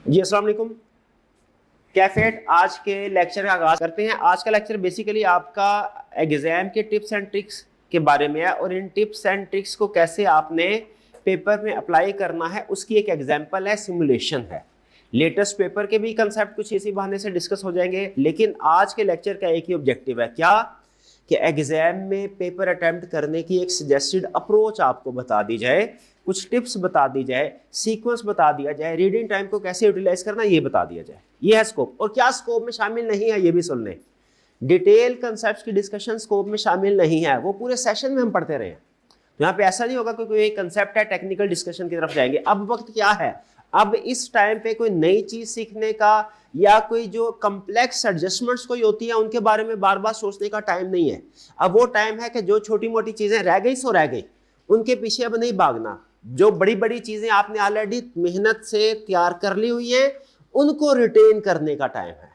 जी अस्सलाम वालेकुम कैफेट। आज के लेक्चर का आगाज करते हैं। आज का लेक्चर बेसिकली आपका एग्जाम के टिप्स एंड ट्रिक्स के बारे में है और इन टिप्स एंड ट्रिक्स को कैसे आपने पेपर में अप्लाई करना है उसकी एक एग्जांपल है, सिमुलेशन है। लेटेस्ट पेपर के भी कंसेप्ट कुछ इसी बहाने से डिस्कस हो जाएंगे, लेकिन आज के लेक्चर का एक ही ऑब्जेक्टिव है, क्या कि एग्जाम में पेपर अटेम्प्ट करने की एक सजेस्टेड अप्रोच आपको बता दी जाए, कुछ टिप्स बता दी जाए, सीक्वेंस बता दिया जाए, रीडिंग टाइम को कैसे यूटिलाइज करना ये बता दिया जाए। ये है स्कोप। और क्या स्कोप में शामिल नहीं है ये भी सुन लें, डिटेल कंसेप्ट्स की डिस्कशन स्कोप में शामिल नहीं है, वो पूरे सेशन में हम पढ़ते रहे हैं। तो यहाँ पे ऐसा नहीं होगा कि कोई एक कंसेप्ट है टेक्निकल डिस्कशन की तरफ जाएंगे। अब वक्त क्या है, अब इस टाइम पे कोई नई चीज सीखने का या कोई जो कम्प्लेक्स एडजस्टमेंट्स कोई होती है उनके बारे में बार बार सोचने का टाइम नहीं है। अब वो टाइम है कि जो छोटी मोटी चीजें रह गई सो रह गई, उनके पीछे अब नहीं भागना। जो बड़ी बड़ी चीजें आपने ऑलरेडी मेहनत से तैयार कर ली हुई हैं उनको रिटेन करने का टाइम है।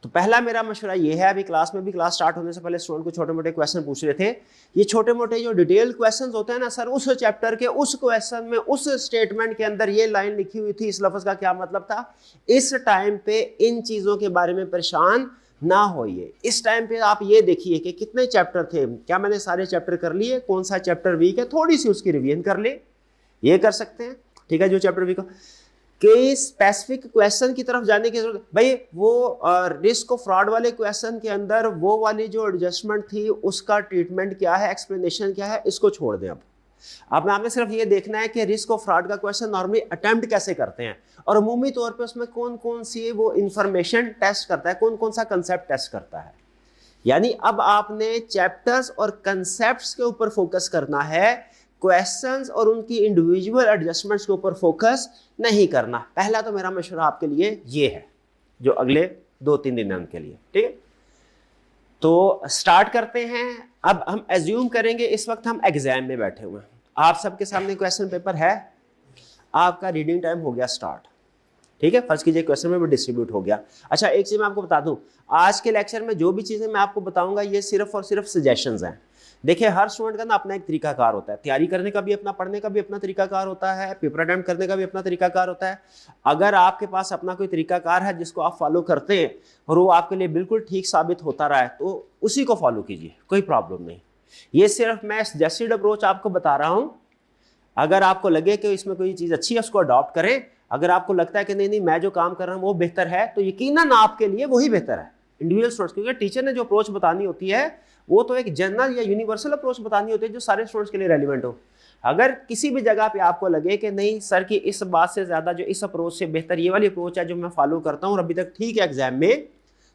तो पहला मेरा मशवरा ये है, अभी क्लास में भी, क्लास स्टार्ट होने से पहले स्टूडेंट को छोटे मोटे क्वेश्चन पूछ रहे थे, ये छोटे मोटे जो डिटेल क्वेश्चंस होते हैं ना सर, उस चैप्टर के उस क्वेश्चन में उस स्टेटमेंट के अंदर ये लाइन लिखी हुई थी, इस लफ्ज का क्या मतलब था, इस टाइम पे इन चीजों के बारे में परेशान ना होइए। इस टाइम पे आप ये देखिए कि कितने चैप्टर थे, क्या मैंने सारे चैप्टर कर लिए, कौन सा चैप्टर वीक है, थोड़ी सी उसकी रिवीजन कर ले, ये कर सकते हैं। ठीक है, जो चैप्टर वीक हो के स्पेसिफिक क्वेश्चन की तरफ जाने की जरूरत भाई, वो रिस्क ऑफ फ्रॉड वाले क्वेश्चन के अंदर वो वाली जो एडजस्टमेंट थी उसका ट्रीटमेंट क्या है, एक्सप्लेनेशन क्या है, इसको छोड़ दें। अब आपने सिर्फ ये देखना है कि रिस्क ऑफ फ्रॉड का क्वेश्चन नॉर्मली अटेम्प्ट कैसे करते हैं और अमूमी तौर पे उसमें कौन कौन सी वो इंफॉर्मेशन टेस्ट करता है, कौन कौन सा कंसेप्ट टेस्ट करता है। यानी अब आपने चैप्टर्स और कंसेप्ट्स के ऊपर फोकस करना है, क्वेश्चंस और उनकी इंडिविजुअल एडजस्टमेंट्स के ऊपर फोकस नहीं करना। पहला तो मेरा मशवरा आपके लिए ये है, जो अगले 2-3 दिन है उनके लिए। ठीक है, तो स्टार्ट करते हैं। अब हम एज्यूम करेंगे इस वक्त हम एग्जाम में बैठे हुए हैं, आप सबके सामने क्वेश्चन पेपर है, आपका रीडिंग टाइम हो गया स्टार्ट। ठीक है, फर्स्ट कीजिए क्वेश्चन में भी डिस्ट्रीब्यूट हो गया। अच्छा, एक चीज मैं आपको बता दूं, आज के लेक्चर में जो भी चीजें मैं आपको बताऊंगा ये सिर्फ और सिर्फ सजेशंस हैं। देखिए, हर स्टूडेंट का ना अपना एक तरीकाकार होता है, तैयारी करने का भी अपना, पढ़ने का भी अपना तरीकाकार होता है, पेपर अटेम्प्ट करने का भी अपना तरीकाकार होता है। अगर आपके पास अपना कोई तरीकाकार है जिसको आप फॉलो करते हैं और वो आपके लिए बिल्कुल ठीक साबित होता रहा है तो उसी को फॉलो कीजिए, कोई प्रॉब्लम नहीं। ये सिर्फ मैं सजेस्टेड अप्रोच आपको बता रहा हूं। अगर आपको लगे कि इसमें कोई चीज अच्छी है उसको अडॉप्ट करें, अगर आपको लगता है कि नहीं नहीं मैं जो काम कर रहा हूं वो बेहतर है तो यकीनन आपके लिए वही बेहतर है, इंडिविजुअल स्टूडेंट्स। क्योंकि टीचर ने जो अप्रोच बतानी होती है वो तो एक जनरल या यूनिवर्सल अप्रोच बतानी होती है जो सारे स्टूडेंट्स के लिए रेलिवेंट हो। अगर किसी भी जगह पे आपको लगे कि नहीं सर की इस बात से ज्यादा जो इस अप्रोच से बेहतर ये वाली अप्रोच है जो मैं फॉलो करता हूँ और अभी तक ठीक है एग्जाम में,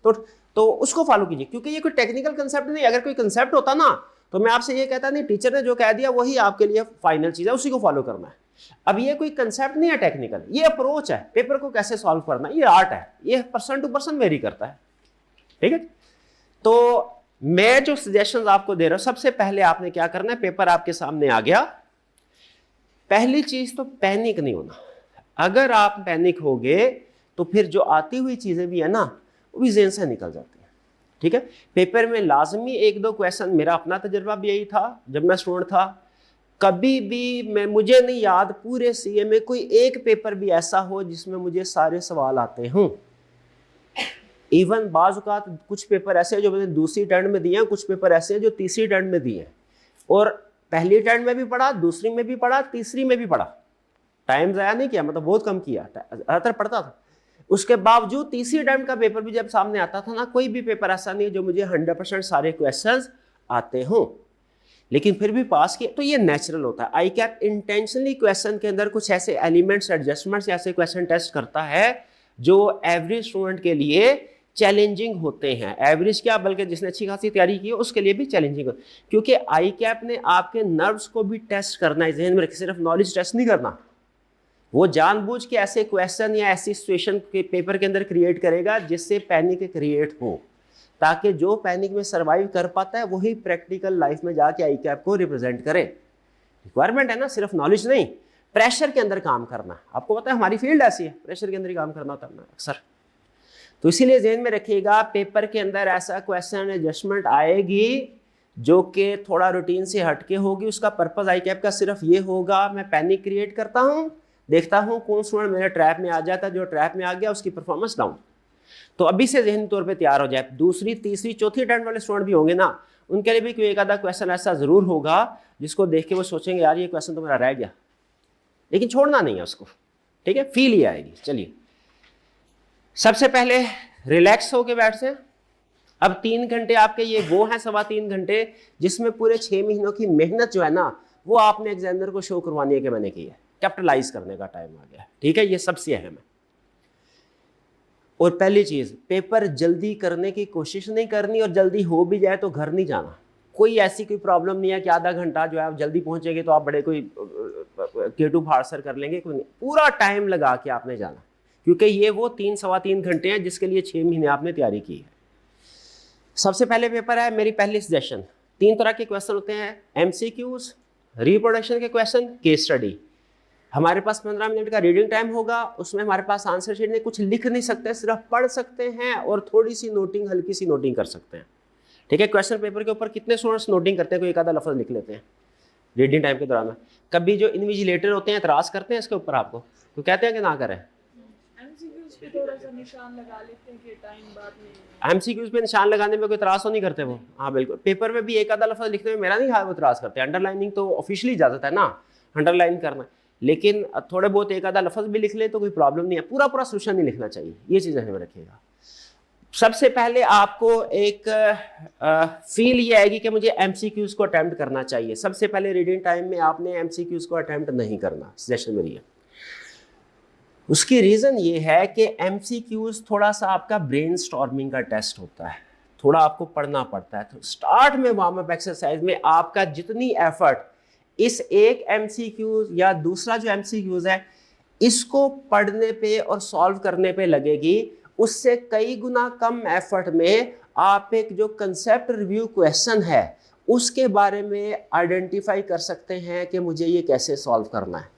तो उसको फॉलो कीजिए। क्योंकि ये कोई टेक्निकल कंसेप्ट नहीं, अगर कोई कंसेप्ट होता ना तो मैं आपसे ये कहता नहीं, टीचर ने जो कह दिया वही आपके लिए फाइनल चीज है, उसी को फॉलो करना है। अब ये कोई कंसेप्ट नहीं है टेक्निकल, ये अप्रोच है, पेपर को कैसे सॉल्व करना, ये आर्ट है, ये पर्सन टू पर्सन वेरी करता है। ठीक है, तो मैं जो सजेशंस आपको दे रहा हूं, सबसे पहले आपने क्या करना है, पेपर आपके सामने आ गया, पहली चीज तो पैनिक नहीं होना। अगर आप पैनिक होगे तो फिर जो आती हुई चीजें भी है ना वो भी ज़हन से निकल जाती है। ठीक है, पेपर में लाजमी 1-2 क्वेश्चन, मेरा अपना तजर्बा भी यही था जब मैं स्टूडेंट था, कभी भी मुझे नहीं याद पूरे सीए में कोई एक पेपर भी ऐसा हो जिसमें मुझे सारे सवाल आते हों। इवन बाज़ औक़ात कुछ पेपर ऐसे हैं जो मैंने दूसरी अटेम्प्ट में दिए हैं, कुछ पेपर ऐसे हैं जो तीसरी अटेम्प्ट में दिए हैं, और पहली अटेम्प्ट में भी पढ़ा, दूसरी में भी पढ़ा, तीसरी में भी पढ़ा, टाइम ज़ाया नहीं किया, मतलब बहुत कम किया, ज़्यादातर पढ़ता था। उसके बावजूद तीसरी अटेम्प्ट का पेपर भी जब सामने आता था ना, कोई भी पेपर ऐसा नहीं है जो मुझे 100% सारे क्वेश्चंस आते हों, लेकिन फिर भी पास किया, तो ये नेचुरल होता है। आई कैप इंटेंशनली क्वेश्चन के अंदर कुछ ऐसे एलिमेंट्स, एडजस्टमेंट्स, ऐसे क्वेश्चन टेस्ट करता है जो एवरेज स्टूडेंट के लिए चैलेंजिंग होते हैं। एवरेज क्या, बल्कि जिसने अच्छी खासी तैयारी की है उसके लिए भी चैलेंजिंग हो, क्योंकि आई कैप ने आपके नर्व्स को भी टेस्ट करना है, ज़हन में रखिए, सिर्फ नॉलेज टेस्ट नहीं करना। वो जानबूझ के ऐसे क्वेश्चन या ऐसी सिचुएशन के पेपर के अंदर क्रिएट करेगा जिससे पैनिक क्रिएट हो, ताकि जो पैनिक में सर्वाइव कर पाता है वही प्रैक्टिकल लाइफ में जाके आई कैप को रिप्रेजेंट करे। रिक्वायरमेंट है ना सिर्फ नॉलेज नहीं, प्रेशर के अंदर काम करना। आपको पता है हमारी फील्ड ऐसी है, प्रेशर के अंदर ही काम करना होता है अक्सर। तो इसीलिए ज़हन में रखिएगा, पेपर के अंदर ऐसा क्वेश्चन एडजस्टमेंट आएगी जो कि थोड़ा रूटीन से हटके होगी। उसका पर्पस आई कैप का सिर्फ ये होगा, मैं पैनिक क्रिएट करता हूँ, देखता हूँ कौन स्टूडेंट मेरे ट्रैप में आ जाता है, जो ट्रैप में आ गया उसकी परफॉर्मेंस डाउन। तो अभी से ज़हनी तौर पे तैयार हो जाए। दूसरी तीसरी चौथी अटेम्प्ट वाले स्टूडेंट भी होंगे ना, उनके लिए भी कोई एक आधा क्वेश्चन ऐसा ज़रूर होगा जिसको देख के वो सोचेंगे यार ये क्वेश्चन तो मेरा रह गया, लेकिन छोड़ना नहीं है उसको, ठीक है, फील ही आएगी। चलिए सबसे पहले रिलैक्स होके बैठ से। अब 3 घंटे आपके ये वो हैं 3.25 घंटे जिसमें पूरे 6 महीनों की मेहनत जो है ना वो आपने एग्जामिनर को शो करवानी है कि मैंने की है। कैपिटलाइज करने का टाइम आ गया, ठीक है, ये सबसे अहम है। और पहली चीज, पेपर जल्दी करने की कोशिश नहीं करनी, और जल्दी हो भी जाए तो घर नहीं जाना। कोई ऐसी कोई प्रॉब्लम नहीं है कि आधा घंटा जो है आप जल्दी पहुंचेंगे तो आप बड़े कोई केटू फाड़सर कर लेंगे, कोई नहीं। पूरा टाइम लगा के आपने जाना, क्योंकि ये वो 3-3.25 घंटे हैं जिसके लिए 6 महीने आपने तैयारी की है। सबसे पहले पेपर है, मेरी पहली सजेशन, 3 तरह के क्वेश्चन होते हैं, एमसीक्यूज, रिप्रोडक्शन के क्वेश्चन, केस स्टडी। हमारे पास 15 मिनट का रीडिंग टाइम होगा, उसमें हमारे पास आंसर शीट में कुछ लिख नहीं सकते, सिर्फ पढ़ सकते हैं और थोड़ी सी नोटिंग, हल्की सी नोटिंग कर सकते हैं, ठीक है। क्वेश्चन पेपर के ऊपर कितने स्टूडेंट्स नोटिंग करते हैं, कोई एक आधा लफ्ज लिख लेते हैं रीडिंग टाइम के दौरान में। कभी जो इन्विजिलेटर होते हैं एतराज करते हैं इसके ऊपर आपको, तो कहते हैं कि ना करें, थोड़ा सा निशान लगा लेते हैं कि टाइम बाद में। एमसीक्यूज पे निशान लगाने में कोई इतराज तो नहीं करते वो? हाँ बिल्कुल। पेपर में भी एक आधा लफ्ज लिखने में मेरा नहीं ख्याल वो इतराज करते हैं। अंडरलाइनिंग तो ऑफिशियली इजाजत है ना अंडरलाइन करना, लेकिन थोड़े बहुत एक आधा लफ्ज भी लिख ले तो कोई प्रॉब्लम नहीं है, पूरा पूरा सोल्यूशन नहीं लिखना चाहिए, ये चीज़ ध्यान में रखिएगा। सबसे पहले आपको एक फील ये आएगी कि मुझे एमसीक्यूज को अटेम्प्ट करना चाहिए। सबसे पहले रीडिंग टाइम में आपने एमसीक्यूज को अटेम्प्ट नहीं करना, सजेशन मेरी है। उसकी रीज़न ये है कि एमसीक्यूज थोड़ा सा आपका ब्रेन स्टॉर्मिंग का टेस्ट होता है, थोड़ा आपको पढ़ना पड़ता है। तो स्टार्ट में वार्म अप एक्सरसाइज में आपका जितनी एफर्ट इस एक एमसीक्यूज या दूसरा जो एमसीक्यूज है इसको पढ़ने पे और सॉल्व करने पे लगेगी, उससे कई गुना कम एफर्ट में आप एक जो कंसेप्ट रिव्यू क्वेश्चन है उसके बारे में आइडेंटिफाई कर सकते हैं कि मुझे ये कैसे सॉल्व करना है।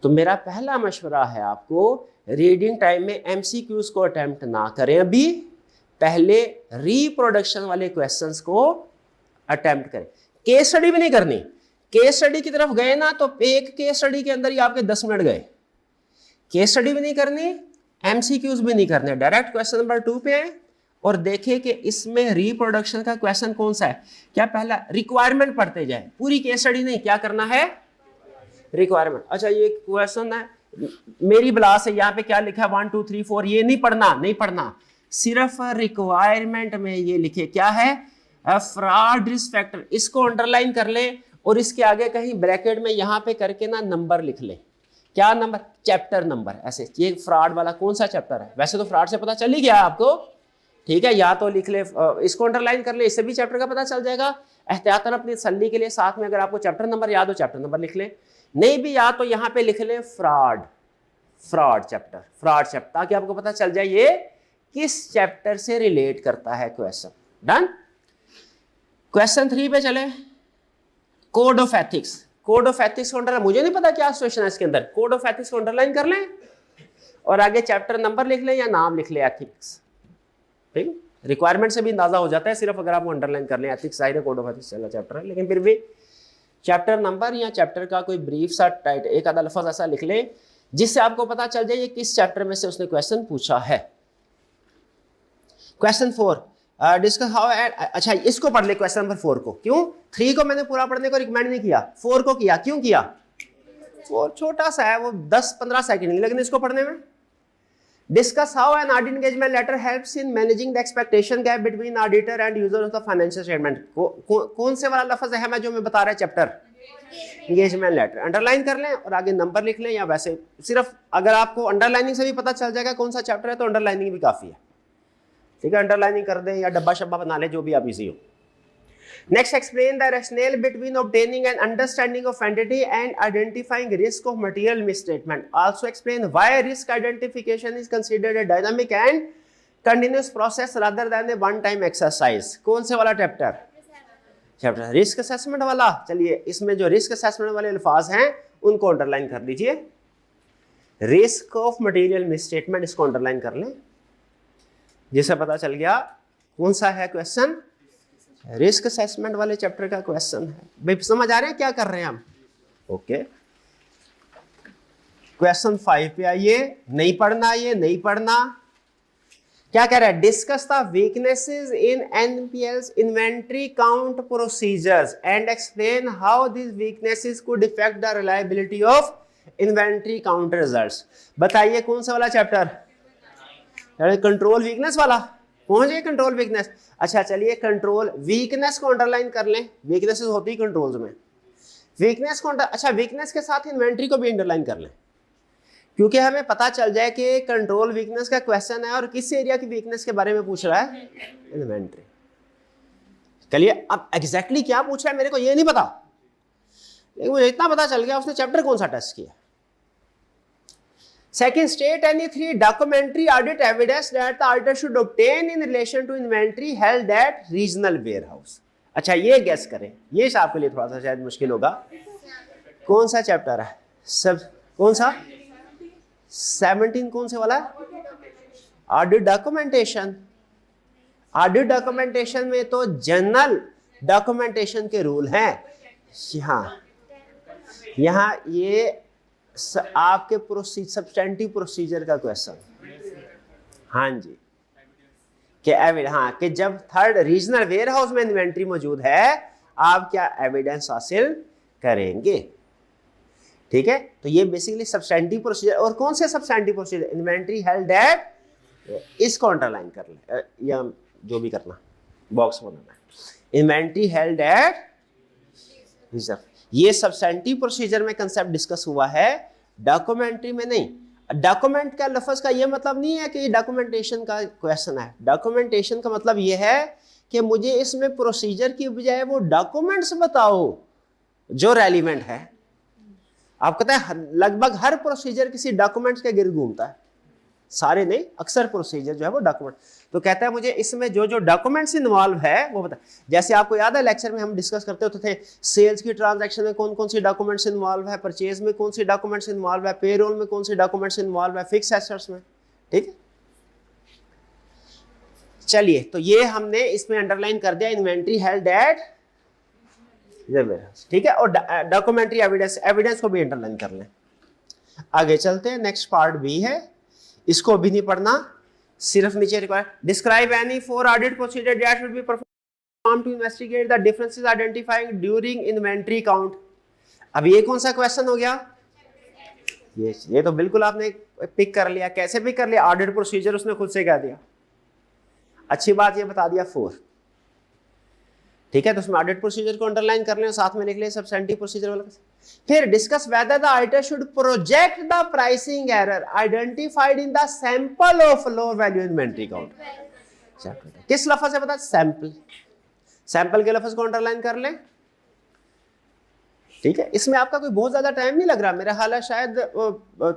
तो मेरा पहला मशवरा है आपको, रीडिंग टाइम में एमसीक्यूज को अटेम्प्ट ना करें, अभी पहले रिप्रोडक्शन वाले क्वेश्चंस को अटेम्प्ट करें। केस स्टडी भी नहीं करनी, केस स्टडी की तरफ गए ना तो एक केस स्टडी के अंदर ही आपके 10 मिनट गए। केस स्टडी भी नहीं करनी, एमसीक्यूज भी नहीं करने, डायरेक्ट क्वेश्चन नंबर 2 पे आए और देखें कि इसमें रिप्रोडक्शन का क्वेश्चन कौन सा है। क्या पहला रिक्वायरमेंट पढ़ते जाए, पूरी केस स्टडी नहीं, क्या करना है रिक्वायरमेंट। अच्छा ये क्वेश्चन है मेरी ब्लास है, यहाँ पे क्या लिखा है 1 2 3 4, ये नहीं पढ़ना, नहीं पढ़ना, सिर्फ रिक्वायरमेंट में ये लिखे क्या है, फ्रॉड रिस्क फैक्टर, इसको अंडरलाइन कर ले और इसके आगे कहीं ब्रैकेट में यहाँ पे करके ना नंबर लिख ले। क्या नंबर? Chapter number. ऐसे ये फ्रॉड वाला कौन सा चैप्टर है, वैसे तो फ्रॉड से पता चल ही गया आपको, ठीक है, या तो लिख ले, इसको अंडरलाइन कर ले, इससे भी चैप्टर का पता चल जाएगा। एहतियातन अपनी तसल्ली के लिए साथ में अगर आपको चैप्टर नंबर याद हो चैप्टर नंबर लिख ले, नहीं भी याद तो यहाँ पे लिख ले फ्रॉड चैप्टर, ताकि आपको पता चल जाए ये किस चैप्टर से रिलेट करता है क्वेश्चन। डन। क्वेश्चन 3 पे चले, code of ethics. Code of ethics को अंडरलाइन, मुझे नहीं पता क्या सिचुएशन है इसके अंदर, कोड ऑफ एथिक्स को अंडरलाइन कर लें और आगे चैप्टर नंबर लिख लें या नाम लिख लें एथिक्स, ठीक है। रिक्वायरमेंट से भी अंदाजा हो जाता है सिर्फ अगर आप अंडरलाइन कर लें, ethics side code of ethics चला चैप्टर है, लेकिन फिर भी चैप्टर नंबर या चैप्टर का कोई ब्रीफ सा टाइट एक आधा लफ्ज ऐसा लिख ले जिससे आपको पता चल जाए ये किस चैप्टर में से उसने क्वेश्चन पूछा है। क्वेश्चन 4 डिस्कस हाउ, अच्छा इसको पढ़ ले क्वेश्चन नंबर 4 को। क्यों? 3 को मैंने पूरा पढ़ने को रिकमेंड नहीं किया, 4 को किया। क्यों किया? 4 छोटा सा है, वो 10-15 सेकंड लेकिन इसको पढ़ने में। Discuss how an audit engagement letter helps in managing the expectation gap between auditor and user of the financial statement. कौन से वाला लफ्ज है मैं जो मैं बता रहा है चैप्टर? Engagement letter. अंडरलाइन कर लें और आगे नंबर लिख लें, या वैसे सिर्फ अगर आपको अंडरलाइनिंग से भी पता चल जाएगा कौन सा चैप्टर है तो अंडरलाइनिंग भी काफी है, ठीक है। अंडरलाइनिंग कर दें या डब्बा शब्बा बना ले, जो भी आप इजी हो। Next, explain the rational between obtaining an understanding of entity and identifying risk of material misstatement. Also explain why risk identification is considered a dynamic and continuous process rather than A one time exercise. कौन से वाला chapter? Chapter risk assessment वाला। चलिए इसमें जो risk assessment वाले अल्फाज हैं उनको अंडरलाइन कर लीजिए। रिस्क ऑफ मटेरियल मिसस्टेटमेंट, इसको अंडरलाइन कर लें, जिससे पता चल गया कौन सा है क्वेश्चन, रिस्क असेसमेंट वाले चैप्टर का क्वेश्चन है। भाई समझ आ रहे हैं क्या कर रहे हैं हम? ओके। क्वेश्चन 5 पे आइए, नहीं पढ़ना, ये नहीं पढ़ना। क्या कह रहा है? Discuss the weaknesses in NPLs inventory count procedures and explain how this weaknesses could affect the reliability of inventory count results. बताइए कौन सा वाला चैप्टर? कंट्रोल वीकनेस वाला। पहुंच गए कंट्रोल वीकनेस? अच्छा चलिए कंट्रोल वीकनेस को अंडरलाइन कर लें। वीकनेसेस होती है कंट्रोल्स में, वीकनेस को अच्छा वीकनेस के साथ इन्वेंट्री को भी अंडरलाइन कर लें, क्योंकि हमें पता चल जाए कि कंट्रोल वीकनेस का क्वेश्चन है और किस एरिया की वीकनेस के बारे में पूछ रहा है, इन्वेंट्री। चलिए अब एग्जैक्टली क्या पूछ रहा है मेरे को ये नहीं पता, लेकिन मुझे इतना पता चल गया उसने चैप्टर कौन सा टेस्ट किया। Second, state any 3 documentary audit evidence that the auditor should obtain in relation to inventory held at regional warehouse। अच्छा ये गैस करें, ये आपके लिए थोड़ा सा शायद मुश्किल होगा। कौन सा चैप्टर है? सब कौन सा? 17 कौन से वाला है? Audit documentation. ऑडिट डॉक्यूमेंटेशन में तो जनरल डॉक्यूमेंटेशन के रूल हैं। यहाँ ये आपके सब्सटेंटिव प्रोसीजर का क्वेश्चन। हाँ जी, कि जब थर्ड रीजनल वेयर हाउस में इन्वेंट्री मौजूद है आप क्या एविडेंस हासिल करेंगे। ठीक है, तो ये बेसिकली सब्सटेंटिव प्रोसीजर। और कौन से substantive procedure? Inventory held at, इसको अंडरलाइन कर ले या जो भी करना, बॉक्स बनाना है। इन्वेंट्री हेल्ड एट रिजर्व, ये सब्सटेंटिव प्रोसीजर में कंसेप्ट डिस्कस हुआ है, डॉक्यूमेंट्री में नहीं। डॉक्यूमेंट का लफ्ज का ये मतलब नहीं है कि डॉक्यूमेंटेशन का क्वेश्चन है। डॉक्यूमेंटेशन का मतलब ये है कि मुझे इसमें प्रोसीजर की बजाय वो डॉक्यूमेंट्स बताओ जो रेलिवेंट है। आप कहते हैं लगभग हर प्रोसीजर किसी डॉक्यूमेंट्स के गिर्द घूमता है, सारे नहीं, अक्सर प्रोसीजर जो है वो डॉक्यूमेंट। तो कहता है मुझे इसमें जो जो डॉक्यूमेंट्स इन्वॉल्व है वो बता। जैसे आपको याद है लेक्चर में हम डिस्कस करते होते थे सेल्स की ट्रांजैक्शन में कौन कौन सी डॉक्यूमेंट्स इन्वॉल्व है, परचेज में कौन सी डॉक्यूमेंट्स इन्वॉल्व है, पेरोल में कौन सी डॉक्यूमेंट्स इन्वॉल्व है, फिक्स एसेट्स में। ठीक है, चलिए तो ये हमने इसमें अंडरलाइन कर दिया, इन्वेंट्री हेल्ड एट। ठीक है, और डॉक्यूमेंट्री एविडेंस को भी अंडरलाइन कर लें। आगे चलते हैं, नेक्स्ट पार्ट बी है, इसको भी नहीं पढ़ना, सिर्फ नीचे require. Describe any 4 audit procedure that should be perform to investigate the differences identifying during inventory count. अब ये कौन सा क्वेश्चन हो गया? ये तो बिल्कुल आपने पिक कर लिया। कैसे पिक कर लिया? ऑडिट प्रोसीजर उसने खुद से कह दिया। अच्छी बात ये बता दिया 4। ठीक है, तो उसमें ऑडिट प्रोसीजर को अंडरलाइन कर लें, साथ में लिख लें सब्सटेंटिव प्रोसीजर वाला। फिर discuss whether the auditor should project the pricing error identified in the sample of low value inventory count. किस लफ्ज से पता? सैंपल। सैंपल के लफ्ज को अंडरलाइन कर लें। ठीक है, इसमें आपका कोई बहुत ज्यादा टाइम नहीं लग रहा, मेरा हाल है शायद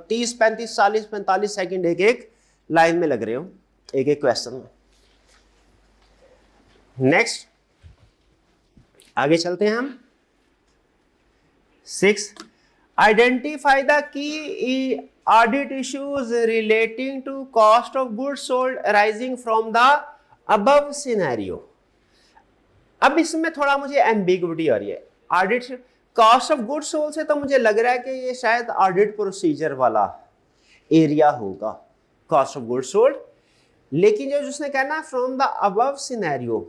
30, 35, 40, 45 सेकेंड एक एक लाइन में लग रहे हो, एक एक क्वेश्चन में। नेक्स्ट आगे चलते हैं हम। 6, identify the key audit issues relating to cost of goods sold arising from the above scenario. अब इसमें थोड़ा मुझे एम्बिग्विटी आ रही है। Audit cost of goods sold से तो मुझे लग रहा है कि ये शायद ऑडिट प्रोसीजर वाला एरिया होगा, कॉस्ट ऑफ गुड्स सोल्ड। लेकिन जो जिसने कहना फ्रॉम द अबव सिनेरियो,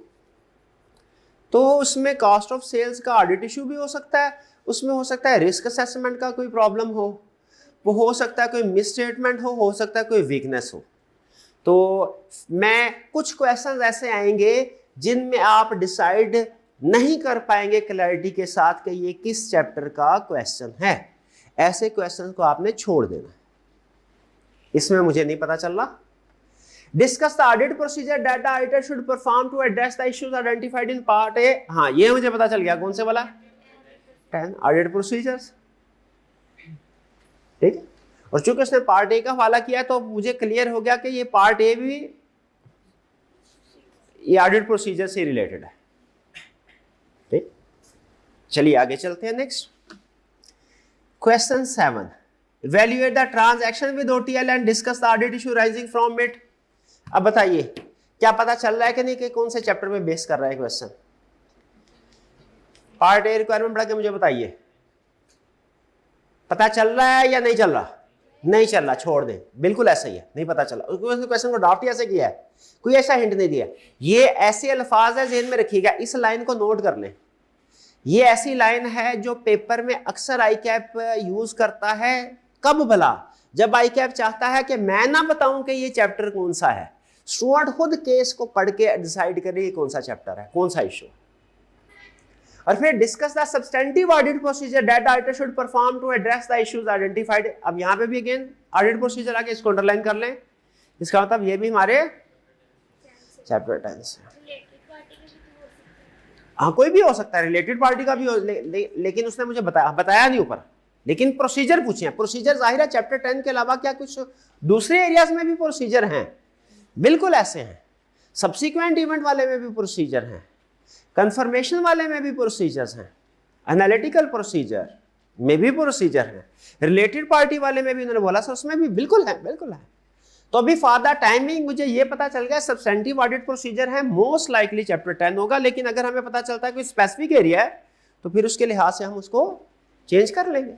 तो उसमें कॉस्ट ऑफ सेल्स का ऑडिट इशू भी हो सकता है, उसमें हो सकता है रिस्क असेसमेंट का कोई प्रॉब्लम वो हो सकता है कोई मिसस्टेटमेंट हो सकता है कोई वीकनेस हो। तो मैं कुछ क्वेश्चंस ऐसे आएंगे जिनमें आप डिसाइड नहीं कर पाएंगे क्लैरिटी के साथ कि ये किस चैप्टर का क्वेश्चन है। ऐसे क्वेश्चन को आपने छोड़ देना, इसमें मुझे नहीं पता चल रहा। Discuss the audit procedure that the auditor should perform to address the issues identified in part A। हाँ, ये मुझे पता चल गया कौन से वाला? 10 ऑडिट प्रोसीजर्स। ठीक है, और चूंकि उसने पार्ट ए का हवाला किया तो मुझे क्लियर हो गया कि ये पार्ट ए भी ये ऑडिट प्रोसीजर से रिलेटेड है। ठीक, चलिए आगे चलते हैं। Next question 7, evaluate the transaction with OTL and discuss the audit issue rising from it. अब बताइए क्या पता चल रहा है कि नहीं कि कौन से चैप्टर में बेस कर रहा है क्वेश्चन? पार्ट ए रिक्वायरमेंट पढ़ा के मुझे बताइए, पता चल रहा है या नहीं चल रहा? नहीं चल रहा, छोड़ दें, बिल्कुल ऐसा ही है, नहीं पता चला, क्वेश्चन को ड्राफ्ट ही ऐसे किया है, कोई ऐसा हिंट नहीं दिया। ये ऐसे अल्फाज है, ज़हन में रखिएगा, इस लाइन को नोट कर लें। ये ऐसी लाइन है जो पेपर में अक्सर आई कैप यूज करता है। कब भला? जब आई कैप चाहता है कि मैं ना बताऊं कि ये चैप्टर कौन सा है, स्टूडेंट खुद केस को पढ़ के डिसाइड करे कौन सा चैप्टर है, कौन सा इशू। और फिर discuss the substantive audit procedure that auditor should perform to address the issues identified. अब यहाँ पे भी अगेन ऑडिट प्रोसीजर आके इसको अंडरलाइन कर लें, इसका मतलब ये भी हमारे चैप्टर 10 से। हाँ कोई भी हो सकता है, रिलेटेड पार्टी का भी हो, लेकिन उसने मुझे बताया नहीं ऊपर, लेकिन प्रोसीजर पूछे हैं। प्रोसीजर जाहिर है चैप्टर 10 के अलावा क्या कुछ दूसरे एरियाज में भी प्रोसीजर हैं, बिल्कुल ऐसे हैं। सब्सिक्वेंट इवेंट वाले में भी प्रोसीजर हैं, कंफर्मेशन वाले में भी प्रोसीजर्स हैं, एनालिटिकल प्रोसीजर में भी प्रोसीजर हैं, रिलेटेड पार्टी वाले में भी उन्होंने बोला सर उसमें भी बिल्कुल है, बिल्कुल है। तो अभी फॉर द टाइमिंग मुझे ये पता चल गया सब्सटेंटिव ऑडिट प्रोसीजर है, मोस्ट लाइकली चैप्टर 10 होगा, लेकिन अगर हमें पता चलता है कोई स्पेसिफिक एरिया है तो फिर उसके लिहाज से हम उसको चेंज कर लेंगे।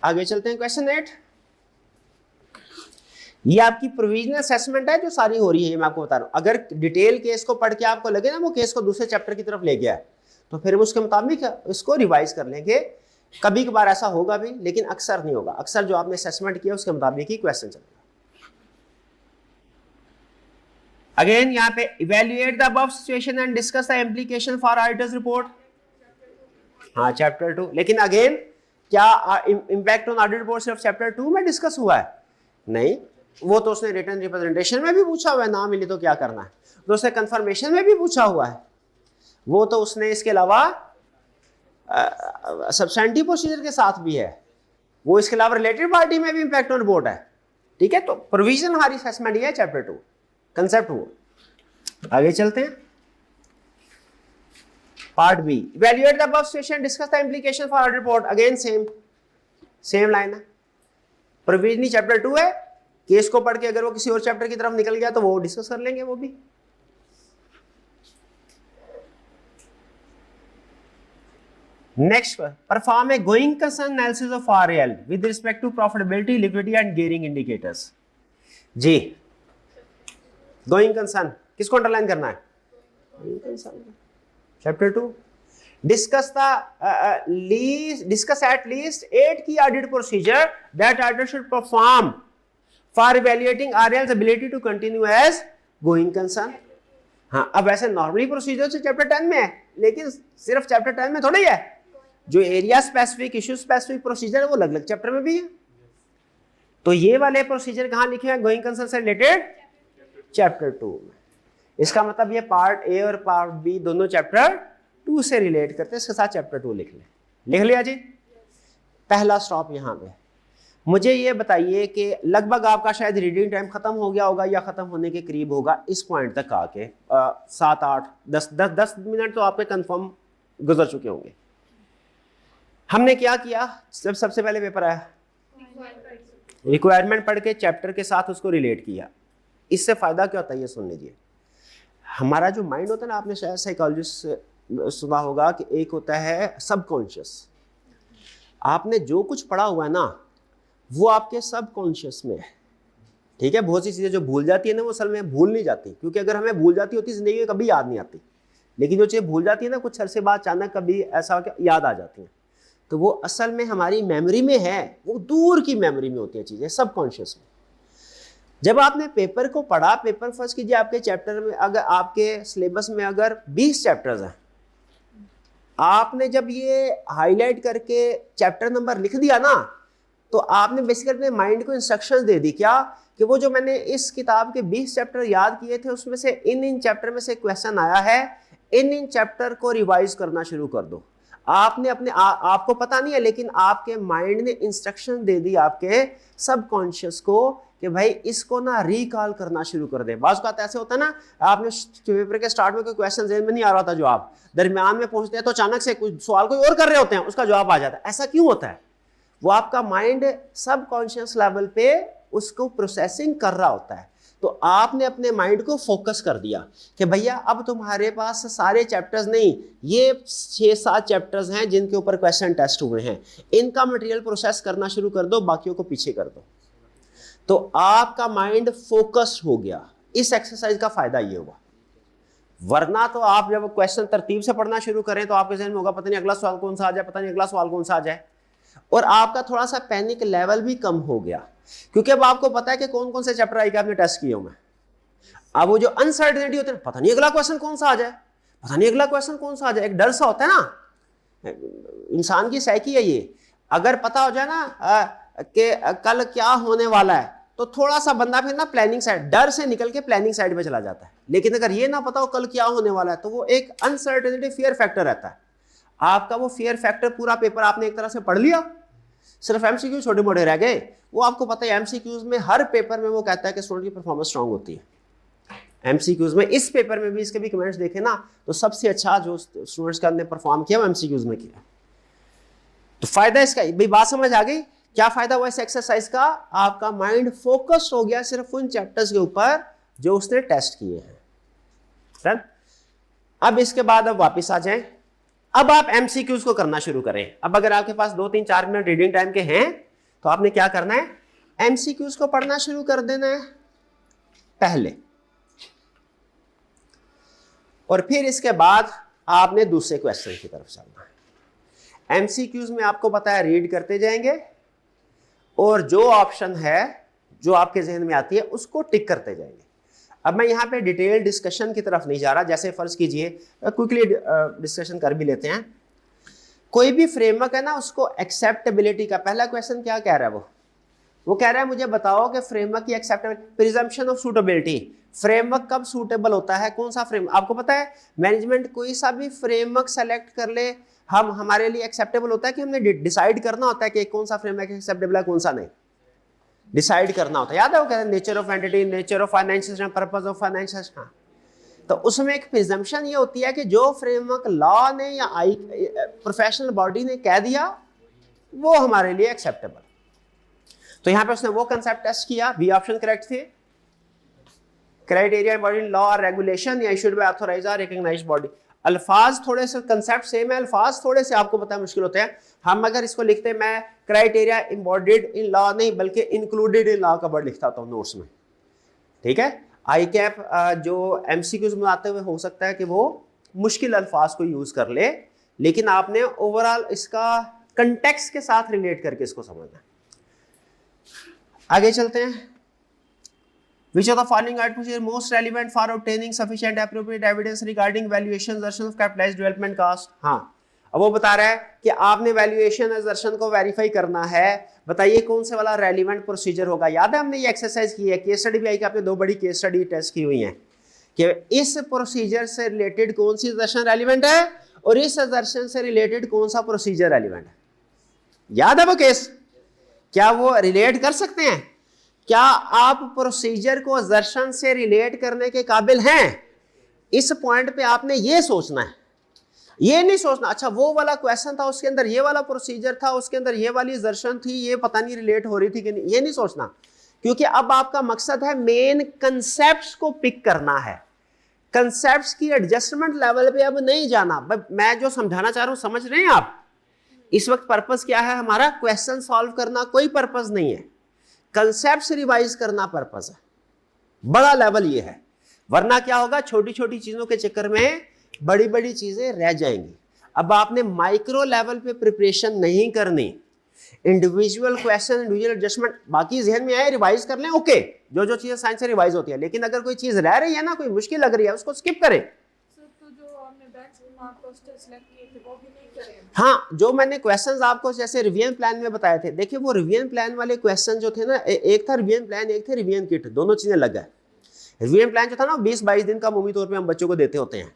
आगे चलते हैं, क्वेश्चन 8। ये आपकी प्रोविजनल असेसमेंट है जो सारी हो रही है, ये मैं आपको बता रहा हूं। अगर डिटेल केस को पढ़ के आपको लगे ना वो केस को दूसरे चैप्टर की तरफ ले गया है, तो फिर हम उसके मुताबिक इसको रिवाइज कर लेंगे। कभी कभार ऐसा होगा भी, लेकिन अक्सर नहीं होगा। अक्सर जो आपने असेसमेंट किया उसके मुताबिक ही क्वेश्चन चलेगा। अगेन यहाँ पे evaluate the above situation and discuss the implication four auditors report. हाँ चैप्टर 2, लेकिन अगेन क्या इम्पैक्ट ऑन ऑडिट रिपोर्ट सिर्फ चैप्टर 2 में डिस्कस हुआ है? नहीं, वो तो उसने रिटन रिप्रेजेंटेशन में भी पूछा हुआ है, ना मिले तो क्या करना है, तो उसने कंफर्मेशन में भी पूछा हुआ है, वो तो उसने इसके अलावा सब्सटेंटिव प्रोसीजर के साथ भी है, वो इसके अलावा रिलेटेड पार्टी में भी इम्पैक्ट ऑन रिपोर्ट है। ठीक है, तो प्रोविजन हमारी असेसमेंट ये है चैप्टर 2, कंसेप्ट वो। आगे चलते हैं, part B, evaluate the above situation, discuss the implication for audit report. Again same line है, प्रोविजनली चैप्टर 2 है, केस को पढ़ के अगर वो किसी और चैप्टर की तरफ निकल गया तो वो डिस्कस कर लेंगे वो भी। Next, perform a going concern analysis of RL with respect to profitability, liquidity and gearing indicators. जी, गोइंग कंसर्न किसको अंडरलाइन करना है? चैप्टर 2। डिस्कस एट लीस्ट 8 की audit procedure that auditor should perform for evaluating RL's ability to continue as going concern. हाँ, अब ऐसे normally procedure chapter 10 में है, लेकिन सिर्फ चैप्टर 10 में थोड़ी है, जो area specific, issue specific procedure है वो अलग अलग चैप्टर में भी है। तो ये वाले प्रोसीजर कहाँ लिखे हैं गोइंग कंसर्न से रिलेटेड? चैप्टर 2 में। इसका मतलब ये पार्ट ए और पार्ट बी दोनों चैप्टर 2 से रिलेट करते हैं, इसके साथ चैप्टर 2 लिख लिया जी। पहला स्टॉप यहाँ पे। मुझे ये बताइए कि लगभग आपका शायद रीडिंग टाइम खत्म हो गया होगा या खत्म होने के करीब होगा इस पॉइंट तक आके, 7, 8, 10 मिनट तो आपके कंफर्म गुजर चुके होंगे। हमने क्या किया जब सबसे पहले पेपर आया? रिक्वायरमेंट पढ़ के चैप्टर के साथ उसको रिलेट किया। इससे फायदा क्या होता है ये सुन लीजिए। हमारा जो माइंड होता है ना, आपने शायद साइकोलॉजिस्ट सुना होगा कि एक होता है सबकॉन्शियस। आपने जो कुछ पढ़ा हुआ है ना वो आपके सबकॉन्शियस में है। ठीक है, बहुत सी चीज़ें जो भूल जाती है ना वो असल में भूल नहीं जाती, क्योंकि अगर हमें भूल जाती होती जिंदगी में कभी याद नहीं आती, लेकिन जो चीज़ें भूल जाती है ना कुछ अरसे बाद अचानक कभी ऐसा याद आ जाती है, तो वो असल में हमारी मेमोरी में है, वो दूर की मेमोरी में होती है चीज़ें, सबकॉन्शियस में। जब आपने पेपर को पढ़ा, पेपर फर्स्ट कीजिए, आपके चैप्टर में अगर आपके सिलेबस में अगर 20 चैप्टर्स हैं, आपने जब ये हाईलाइट करके चैप्टर नंबर लिख दिया ना, तो आपने बेसिकली अपने माइंड को इंस्ट्रक्शंस दे दी क्या कि वो जो मैंने इस किताब के 20 चैप्टर याद किए थे उसमें से इन चैप्टर में से क्वेश्चन आया है, इन चैप्टर को रिवाइज करना शुरू कर दो। आपने अपने आपको पता नहीं है, लेकिन आपके माइंड ने इंस्ट्रक्शन दे दी आपके सबकॉन्शियस को कि भाई इसको ना रिकॉल करना शुरू कर दे। बात का ऐसे होता है ना, आपने पेपर के स्टार्ट में कोई क्वेश्चन ज़हन में नहीं आ रहा था, जवाब दरमियान में पहुंचते हैं तो अचानक से कुछ सवाल कोई और कर रहे होते हैं, उसका जवाब आ जाता है। ऐसा क्यों होता है? वो आपका माइंड सबकॉन्शियस लेवल पे उसको प्रोसेसिंग कर रहा होता है। तो आपने अपने माइंड को फोकस कर दिया कि भैया अब तुम्हारे पास सारे चैप्टर्स नहीं, ये 6-7 चैप्टर्स हैं जिनके ऊपर क्वेश्चन टेस्ट हुए हैं, इनका मटेरियल प्रोसेस करना शुरू कर दो, बाकियों को पीछे कर दो। तो आपका माइंड फोकस्ड हो गया। इस एक्सरसाइज का फायदा ये हुआ। वरना तो आप जब क्वेश्चन तरतीब से पढ़ना शुरू करें तो आपके जहन में होगा पता नहीं अगला सवाल कौन सा आ जाए, पता नहीं अगला सवाल कौन सा आ जाए, और आपका थोड़ा सा पैनिक लेवल भी कम हो गया, क्योंकि अब आपको पता है कि कौन कौन से चैप्टर आएगा आपने टेस्ट किए होंगे। अब वो जो अनसर्टेनिटी होती है, पता नहीं अगला क्वेश्चन कौन सा आ जाए, पता नहीं अगला क्वेश्चन कौन सा आ जाए, एक डर सा होता है ना, इंसान की साइकी है ये। अगर पता हो जाए ना कि कल क्या होने वाला है तो थोड़ा सा बंदा फिर ना प्लानिंग साइड, डर से निकल के प्लानिंग साइड में चला जाता है। लेकिन अगर ये ना पता हो कल क्या होने वाला है तो वो एक अनसर्टेनिटी, फियर फैक्टर रहता है। आपका वो फियर फैक्टर, पूरा पेपर आपने एक तरह से पढ़ लिया, सिर्फ एमसीक्यू छोटे मोटे रह गए। वो आपको पता है एमसीक्यूज में हर पेपर में वो कहता है कि स्टूडेंट की परफॉर्मेंस स्ट्रांग होती है। एमसीक्यूज में इस पेपर में भी इसके भी कमेंट्स देखे ना तो सबसे अच्छा जो स्टूडेंट्स का ने परफॉर्म किया वो एमसीक्यूज में किया। तो फायदा इसका, भाई बात समझ आ गई? क्या फायदा हुआ इस एक्सरसाइज का? आपका माइंड फोकस्ड हो गया सिर्फ उन चैप्टर्स के ऊपर जो उसने टेस्ट किए हैं। डन? अब इसके बाद अब वापस आ जाएं, अब आप एमसीक्यूज को करना शुरू करें। अब अगर आपके पास 2-3-4 मिनट रीडिंग टाइम के हैं तो आपने क्या करना है, एमसीक्यूज को पढ़ना शुरू कर देना है पहले, और फिर इसके बाद आपने दूसरे क्वेश्चन की तरफ चलना है। एमसीक्यूज में आपको पता है रीड करते जाएंगे और जो ऑप्शन है जो आपके जहन में आती है उसको टिक करते जाएंगे। अब मैं यहाँ पे डिटेल डिस्कशन की तरफ नहीं जा रहा, जैसे फर्ज कीजिए क्विकली डिस्कशन कर भी लेते हैं। कोई भी फ्रेमवर्क है ना, उसको एक्सेप्टेबिलिटी का पहला क्वेश्चन क्या कह रहा है, वो कह रहा है मुझे बताओ कि फ्रेमवर्क की acceptability, presumption of suitability, framework कब सूटेबल होता है, कौन सा फ्रेम। आपको पता है मैनेजमेंट कोई सा भी फ्रेमवर्क सेलेक्ट कर ले, हम हमारे लिए एक्सेप्टेबल होता है कि हमने डिसाइड करना होता है कि कौन सा फ्रेमवर्क एक्सेप्टेबल है कौन सा नहीं, डिसाइड करना होता है। याद है वो कहते हैं nature of entity, nature of financial, purpose of financial. हाँ, तो उसमें एक प्रिजम्पशन ये होती है कि जो फ्रेमवर्क लॉ ने या प्रोफेशनल बॉडी ने कह दिया वो हमारे लिए एक्सेप्टेबल। तो यहां पे उसने वो कंसेप्ट टेस्ट किया, बी ऑप्शन करेक्ट थे। क्राइटेरिया बॉडी लॉ और रेगुलेशन या इशूड बाय ऑथराइज्ड और रिकॉग्नाइज्ड बॉडी। अल्फाज थोड़े से, कंसेप्ट सेम है, अल्फाज थोड़े से आपको पता है मुश्किल होते हैं। हम अगर इसको लिखते, मैं क्राइटेरिया इम्बॉडीड इन लॉ नहीं बल्कि इंक्लूडेड इन लॉ का वर्ड लिखता हूं नोट्स में, ठीक है। आई कैप जो एमसीक्यूज में आते हुए हो सकता है कि वो मुश्किल अल्फाज को यूज कर ले, लेकिन आपने ओवरऑल इसका कंटेक्स्ट के साथ रिलेट करके इसको समझना है। आगे चलते हैं। Which of the following items is most relevant for obtaining sufficient appropriate evidence regarding valuation assertion of capitalized development cost? हाँ, अब वो बता रहा है कि आपने वैल्यूएशन assertion को वेरीफाई करना है, बताइए कौन से वाला रेलिवेंट प्रोसीजर होगा। याद है हमने ये एक्सरसाइज की है, केस स्टडी भी आई कि आपने 2 बड़ी केस स्टडी टेस्ट की हुई हैं कि इस प्रोसीजर से रिलेटेड कौन सी assertion रेलिवेंट है और इस assertion से रिलेटेड कौन सा प्रोसीजर रेलिवेंट है। याद है वो केस? क्या वो रिलेट कर सकते हैं? क्या आप प्रोसीजर को असर्शन से रिलेट करने के काबिल हैं? इस पॉइंट पे आपने ये सोचना है, ये नहीं सोचना अच्छा वो वाला क्वेश्चन था उसके अंदर ये वाला प्रोसीजर था, उसके अंदर ये वाली असर्शन थी, ये पता नहीं रिलेट हो रही थी कि नहीं, ये नहीं सोचना। क्योंकि अब आपका मकसद है मेन कंसेप्ट्स को पिक करना है, कंसेप्ट्स की एडजस्टमेंट लेवल पे अब नहीं जाना। मैं जो समझाना चाह रहा हूं समझ रहे हैं आप? इस वक्त पर्पस क्या है हमारा? क्वेश्चन सॉल्व करना कोई पर्पस नहीं है, कंसेप्ट रिवाइज करना पर्पस है। बड़ा लेवल ये है, वरना क्या होगा, छोटी छोटी चीजों के चक्कर में बड़ी बड़ी चीजें रह जाएंगी। अब आपने माइक्रो लेवल पे प्रिपरेशन नहीं करनी, इंडिविजुअल क्वेश्चन, इंडिविजुअल एडजस्टमेंट, बाकी जहन में आए रिवाइज कर लें, ओके, जो जो चीजें साइंस से रिवाइज होती है। लेकिन अगर कोई चीज रह रही है ना, कोई मुश्किल लग रही है, उसको स्किप करें। तो जो हमने बेंचमार्क क्वेश्चन सेलेक्ट किए थे वो भी नहीं करें। हाँ, जो मैंने क्वेश्चंस आपको जैसे रिवीजन प्लान में बताए थे, देखिए वो रिवीजन प्लान वाले क्वेश्चन जो थे ना, एक था रिवीजन प्लान, एक थे रिवीजन किट, दोनों चीजें लग गए। रिवीजन प्लान जो था ना 20-22 दिन का अमूमी तौर पे हम बच्चों को देते होते हैं,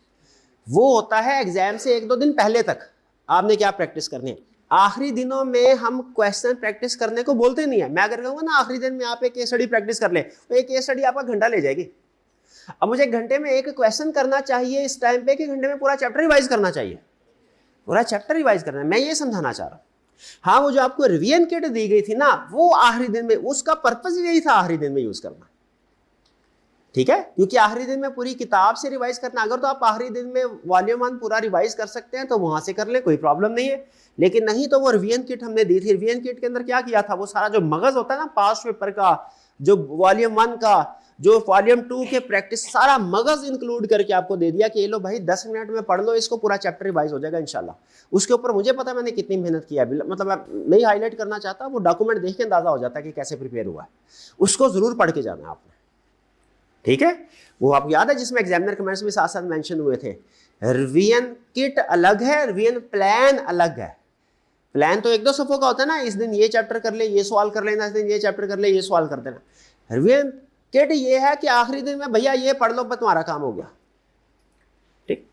वो होता है एग्जाम से 1-2 दिन पहले तक आपने क्या प्रैक्टिस करनी है। आखिरी दिनों में हम क्वेश्चन प्रैक्टिस करने को बोलते नहीं है। मैं अगर कहूँगा ना आखिरी दिन में आप एक केस स्टडी प्रैक्टिस कर ले, तो एक केस स्टडी आपका घंटा ले जाएगी। अब मुझे घंटे में एक क्वेश्चन करना चाहिए इस टाइम पे कि घंटे में पूरा चैप्टर रिवाइज करना चाहिए, पूरा चैप्टर रिवाइज करना है, मैं ये समझाना चाह रहा हूँ। हाँ, वो जो आपको रिवीजन किट दी गई थी ना, वो आखिरी दिन में, उसका पर्पस यही था आखिरी दिन में यूज करना। ठीक है, क्योंकि आखिरी दिन में पूरी किताब से रिवाइज करना, अगर तो आप आखिरी दिन में वॉल्यूम 1 पूरा रिवाइज कर सकते हैं तो वहां से कर ले, कोई प्रॉब्लम नहीं है। लेकिन नहीं तो वो रिवीजन किट हमने दी थी, रिवीजन किट के अंदर क्या किया था, वो सारा जो मगज होता है ना पास्ट पेपर का, जो वॉल्यूम 1 का, जो वॉल्यूम 2 के प्रैक्टिस, सारा मगज इंक्लूड करके आपको दे दिया कि ये लो भाई 10 मिनट में पढ़ लो इसको, पूरा चैप्टर रिवाइज हो जाएगा इंशाल्लाह। उसके ऊपर मुझे पता है मैंने कितनी मेहनत किया है, मतलब मैं नहीं हाईलाइट करना चाहता, वो डॉक्यूमेंट देख के अंदाजा हो जाता है कि कैसे प्रिपेयर हुआ है। उसको जरूर पढ़ के जाना है आपने, ठीक है। वो आपको याद है जिसमें एग्जामिनर कमेंट्स भी साथ साथ मेंशन हुए थे, रिवीजन किट अलग है, रिवीजन प्लान अलग है। प्लान तो 1-2 सफों का होता है ना, इस दिन ये चैप्टर कर ले, ये सवाल कर लेना, इस दिन ये चैप्टर कर ले, ये सवाल कर देना। रिवीजन किट ये है कि आखिरी दिन में भैया ये पढ़ लो, बस तुम्हारा काम हो गया, ठीक।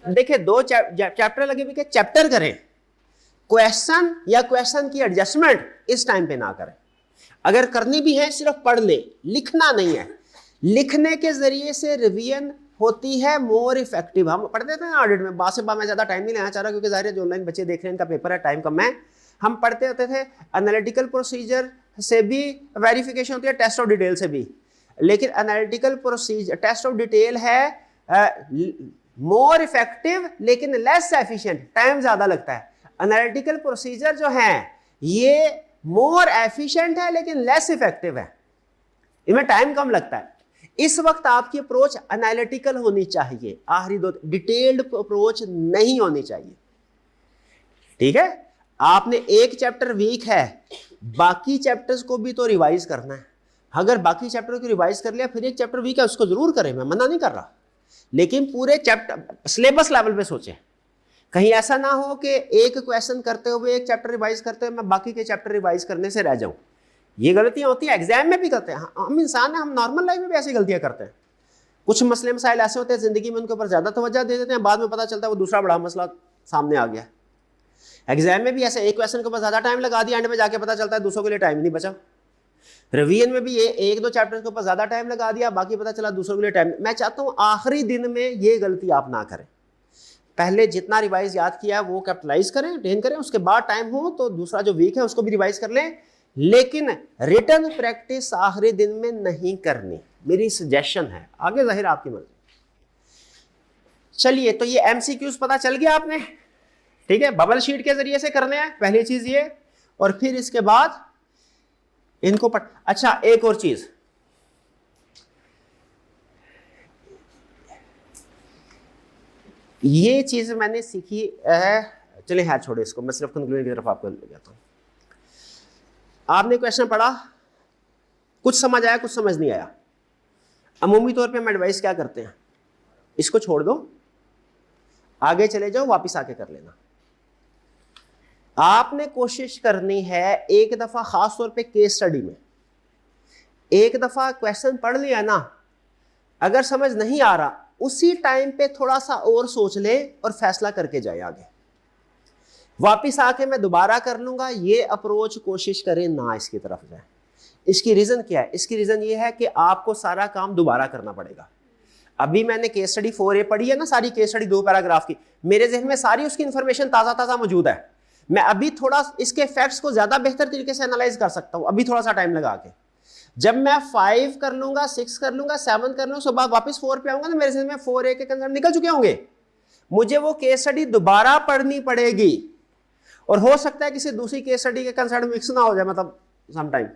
देखिए 2 चैप्टर लगे हुए, चैप्टर करें, क्वेश्चन या क्वेश्चन की एडजस्टमेंट इस टाइम पे ना करें। अगर करनी भी है सिर्फ पढ़ ले, लिखना नहीं है। लिखने के जरिए से रिवीजन होती है मोर इफेक्टिव। हम पढ़ते थे ना ऑडिट में, बात मैं ज्यादा टाइम नहीं लेना चाह रहा क्योंकि जाहिर है जो ऑनलाइन बच्चे देख रहे हैं इनका पेपर है, टाइम कम है। हम पढ़ते होते थे एनालिटिकल प्रोसीजर से भी वेरिफिकेशन होती है, टेस्ट ऑफ डिटेल से भी, लेकिन analytical procedure, test of detail है मोर इफेक्टिव लेकिन लेस एफिशिएंट, टाइम ज्यादा लगता है। एनालिटिकल प्रोसीजर जो है ये मोर एफिशिएंट है लेकिन लेस इफेक्टिव है, इनमें टाइम कम लगता है। इस वक्त आपकी अप्रोच एनालिटिकल होनी चाहिए, आखिरी 2 डिटेल्ड अप्रोच नहीं होनी चाहिए, ठीक है। आपने एक चैप्टर वीक है, बाकी चैप्टर्स को भी तो रिवाइज करना है। अगर बाकी चैप्टर को रिवाइज कर लिया, फिर एक चैप्टर वीक है उसको जरूर करें, मैं मना नहीं कर रहा, लेकिन पूरे चैप्टर सिलेबस लेवल पे सोचें। कहीं ऐसा ना हो कि एक क्वेश्चन करते हुए, एक चैप्टर रिवाइज करते हुए मैं बाकी के चैप्टर रिवाइज करने से रह जाऊं। ये गलतियां होती हैं, एग्जाम में भी करते हैं, हम इंसान हैं, हम नॉर्मल लाइफ में भी ऐसी गलतियां करते हैं। कुछ मसले मसाइल ऐसे होते हैं जिंदगी में, उनके ऊपर ज्यादा तवज्जो दे देते हैं, बाद में पता चलता है वो दूसरा बड़ा मसला सामने आ गया। एग्जाम में भी ऐसे एक क्वेश्चन के ऊपर ज्यादा टाइम लगा दिया, एंड में जाके पता चलता है दूसरों के लिए टाइम नहीं बचा। रिवीजन में भी ये 1-2 चैप्टर के ऊपर ज्यादा टाइम लगा दिया, बाकी पता चला दूसरों के लिए टाइम। मैं चाहता हूं आखिरी दिन में ये गलती आप ना करें, पहले जितना रिवाइज याद किया वो कैपिटलाइज करें, रिटेन करें, उसके बाद टाइम हो तो दूसरा जो वीक है उसको भी रिवाइज कर लें, लेकिन रिटन प्रैक्टिस आखिरी दिन में नहीं करनी, मेरी सजेशन है। आगे जाहिर आपकी मर्जी। चलिए, तो ये एमसीक्यूज पता चल गया आपने, ठीक है। बबल शीट के जरिए से करने हैं पहली चीज ये, और फिर इसके बाद इनको अच्छा एक और चीज, ये चीज मैंने सीखी है, चले हाथ छोड़े इसको, मैं सिर्फ कंक्लूजन की तरफ आपको ले जाता हूं। आपने क्वेश्चन पढ़ा, कुछ समझ आया कुछ समझ नहीं आया, अमूमी तौर पे हम एडवाइस क्या करते हैं, इसको छोड़ दो, आगे चले जाओ, वापस आके कर लेना। आपने कोशिश करनी है एक दफा, खास तौर पे केस स्टडी में, एक दफा क्वेश्चन पढ़ लिया ना, अगर समझ नहीं आ रहा उसी टाइम पे थोड़ा सा और सोच ले और फैसला करके जाए आगे। वापिस आके मैं दोबारा कर लूंगा, ये अप्रोच कोशिश करें ना इसकी तरफ जाए। इसकी रीजन क्या है? इसकी रीजन ये है कि आपको सारा काम दोबारा करना पड़ेगा। अभी मैंने केस स्टडी 4A पढ़ी है ना, सारी केस स्टडी 2 पैराग्राफ की, मेरे जहन में सारी उसकी इंफॉर्मेशन ताजा ताजा मौजूद है। मैं अभी थोड़ा इसके फैक्ट्स को ज्यादा बेहतर तरीके से एनालाइज कर सकता हूं, अभी थोड़ा सा टाइम लगा के। जब मैं 5 कर लूंगा, 6 कर लूंगा, 7 कर लूंगा, उसके बाद वापस 4 पे आऊंगा ना, मेरे जहन में 4A के कंसेप्ट निकल चुके होंगे। मुझे वो केस स्टडी दोबारा पढ़नी पड़ेगी, और हो सकता है किसी दूसरी केस स्टडी के कंसेप्ट मिक्स ना हो जाए, मतलब सम टाइम।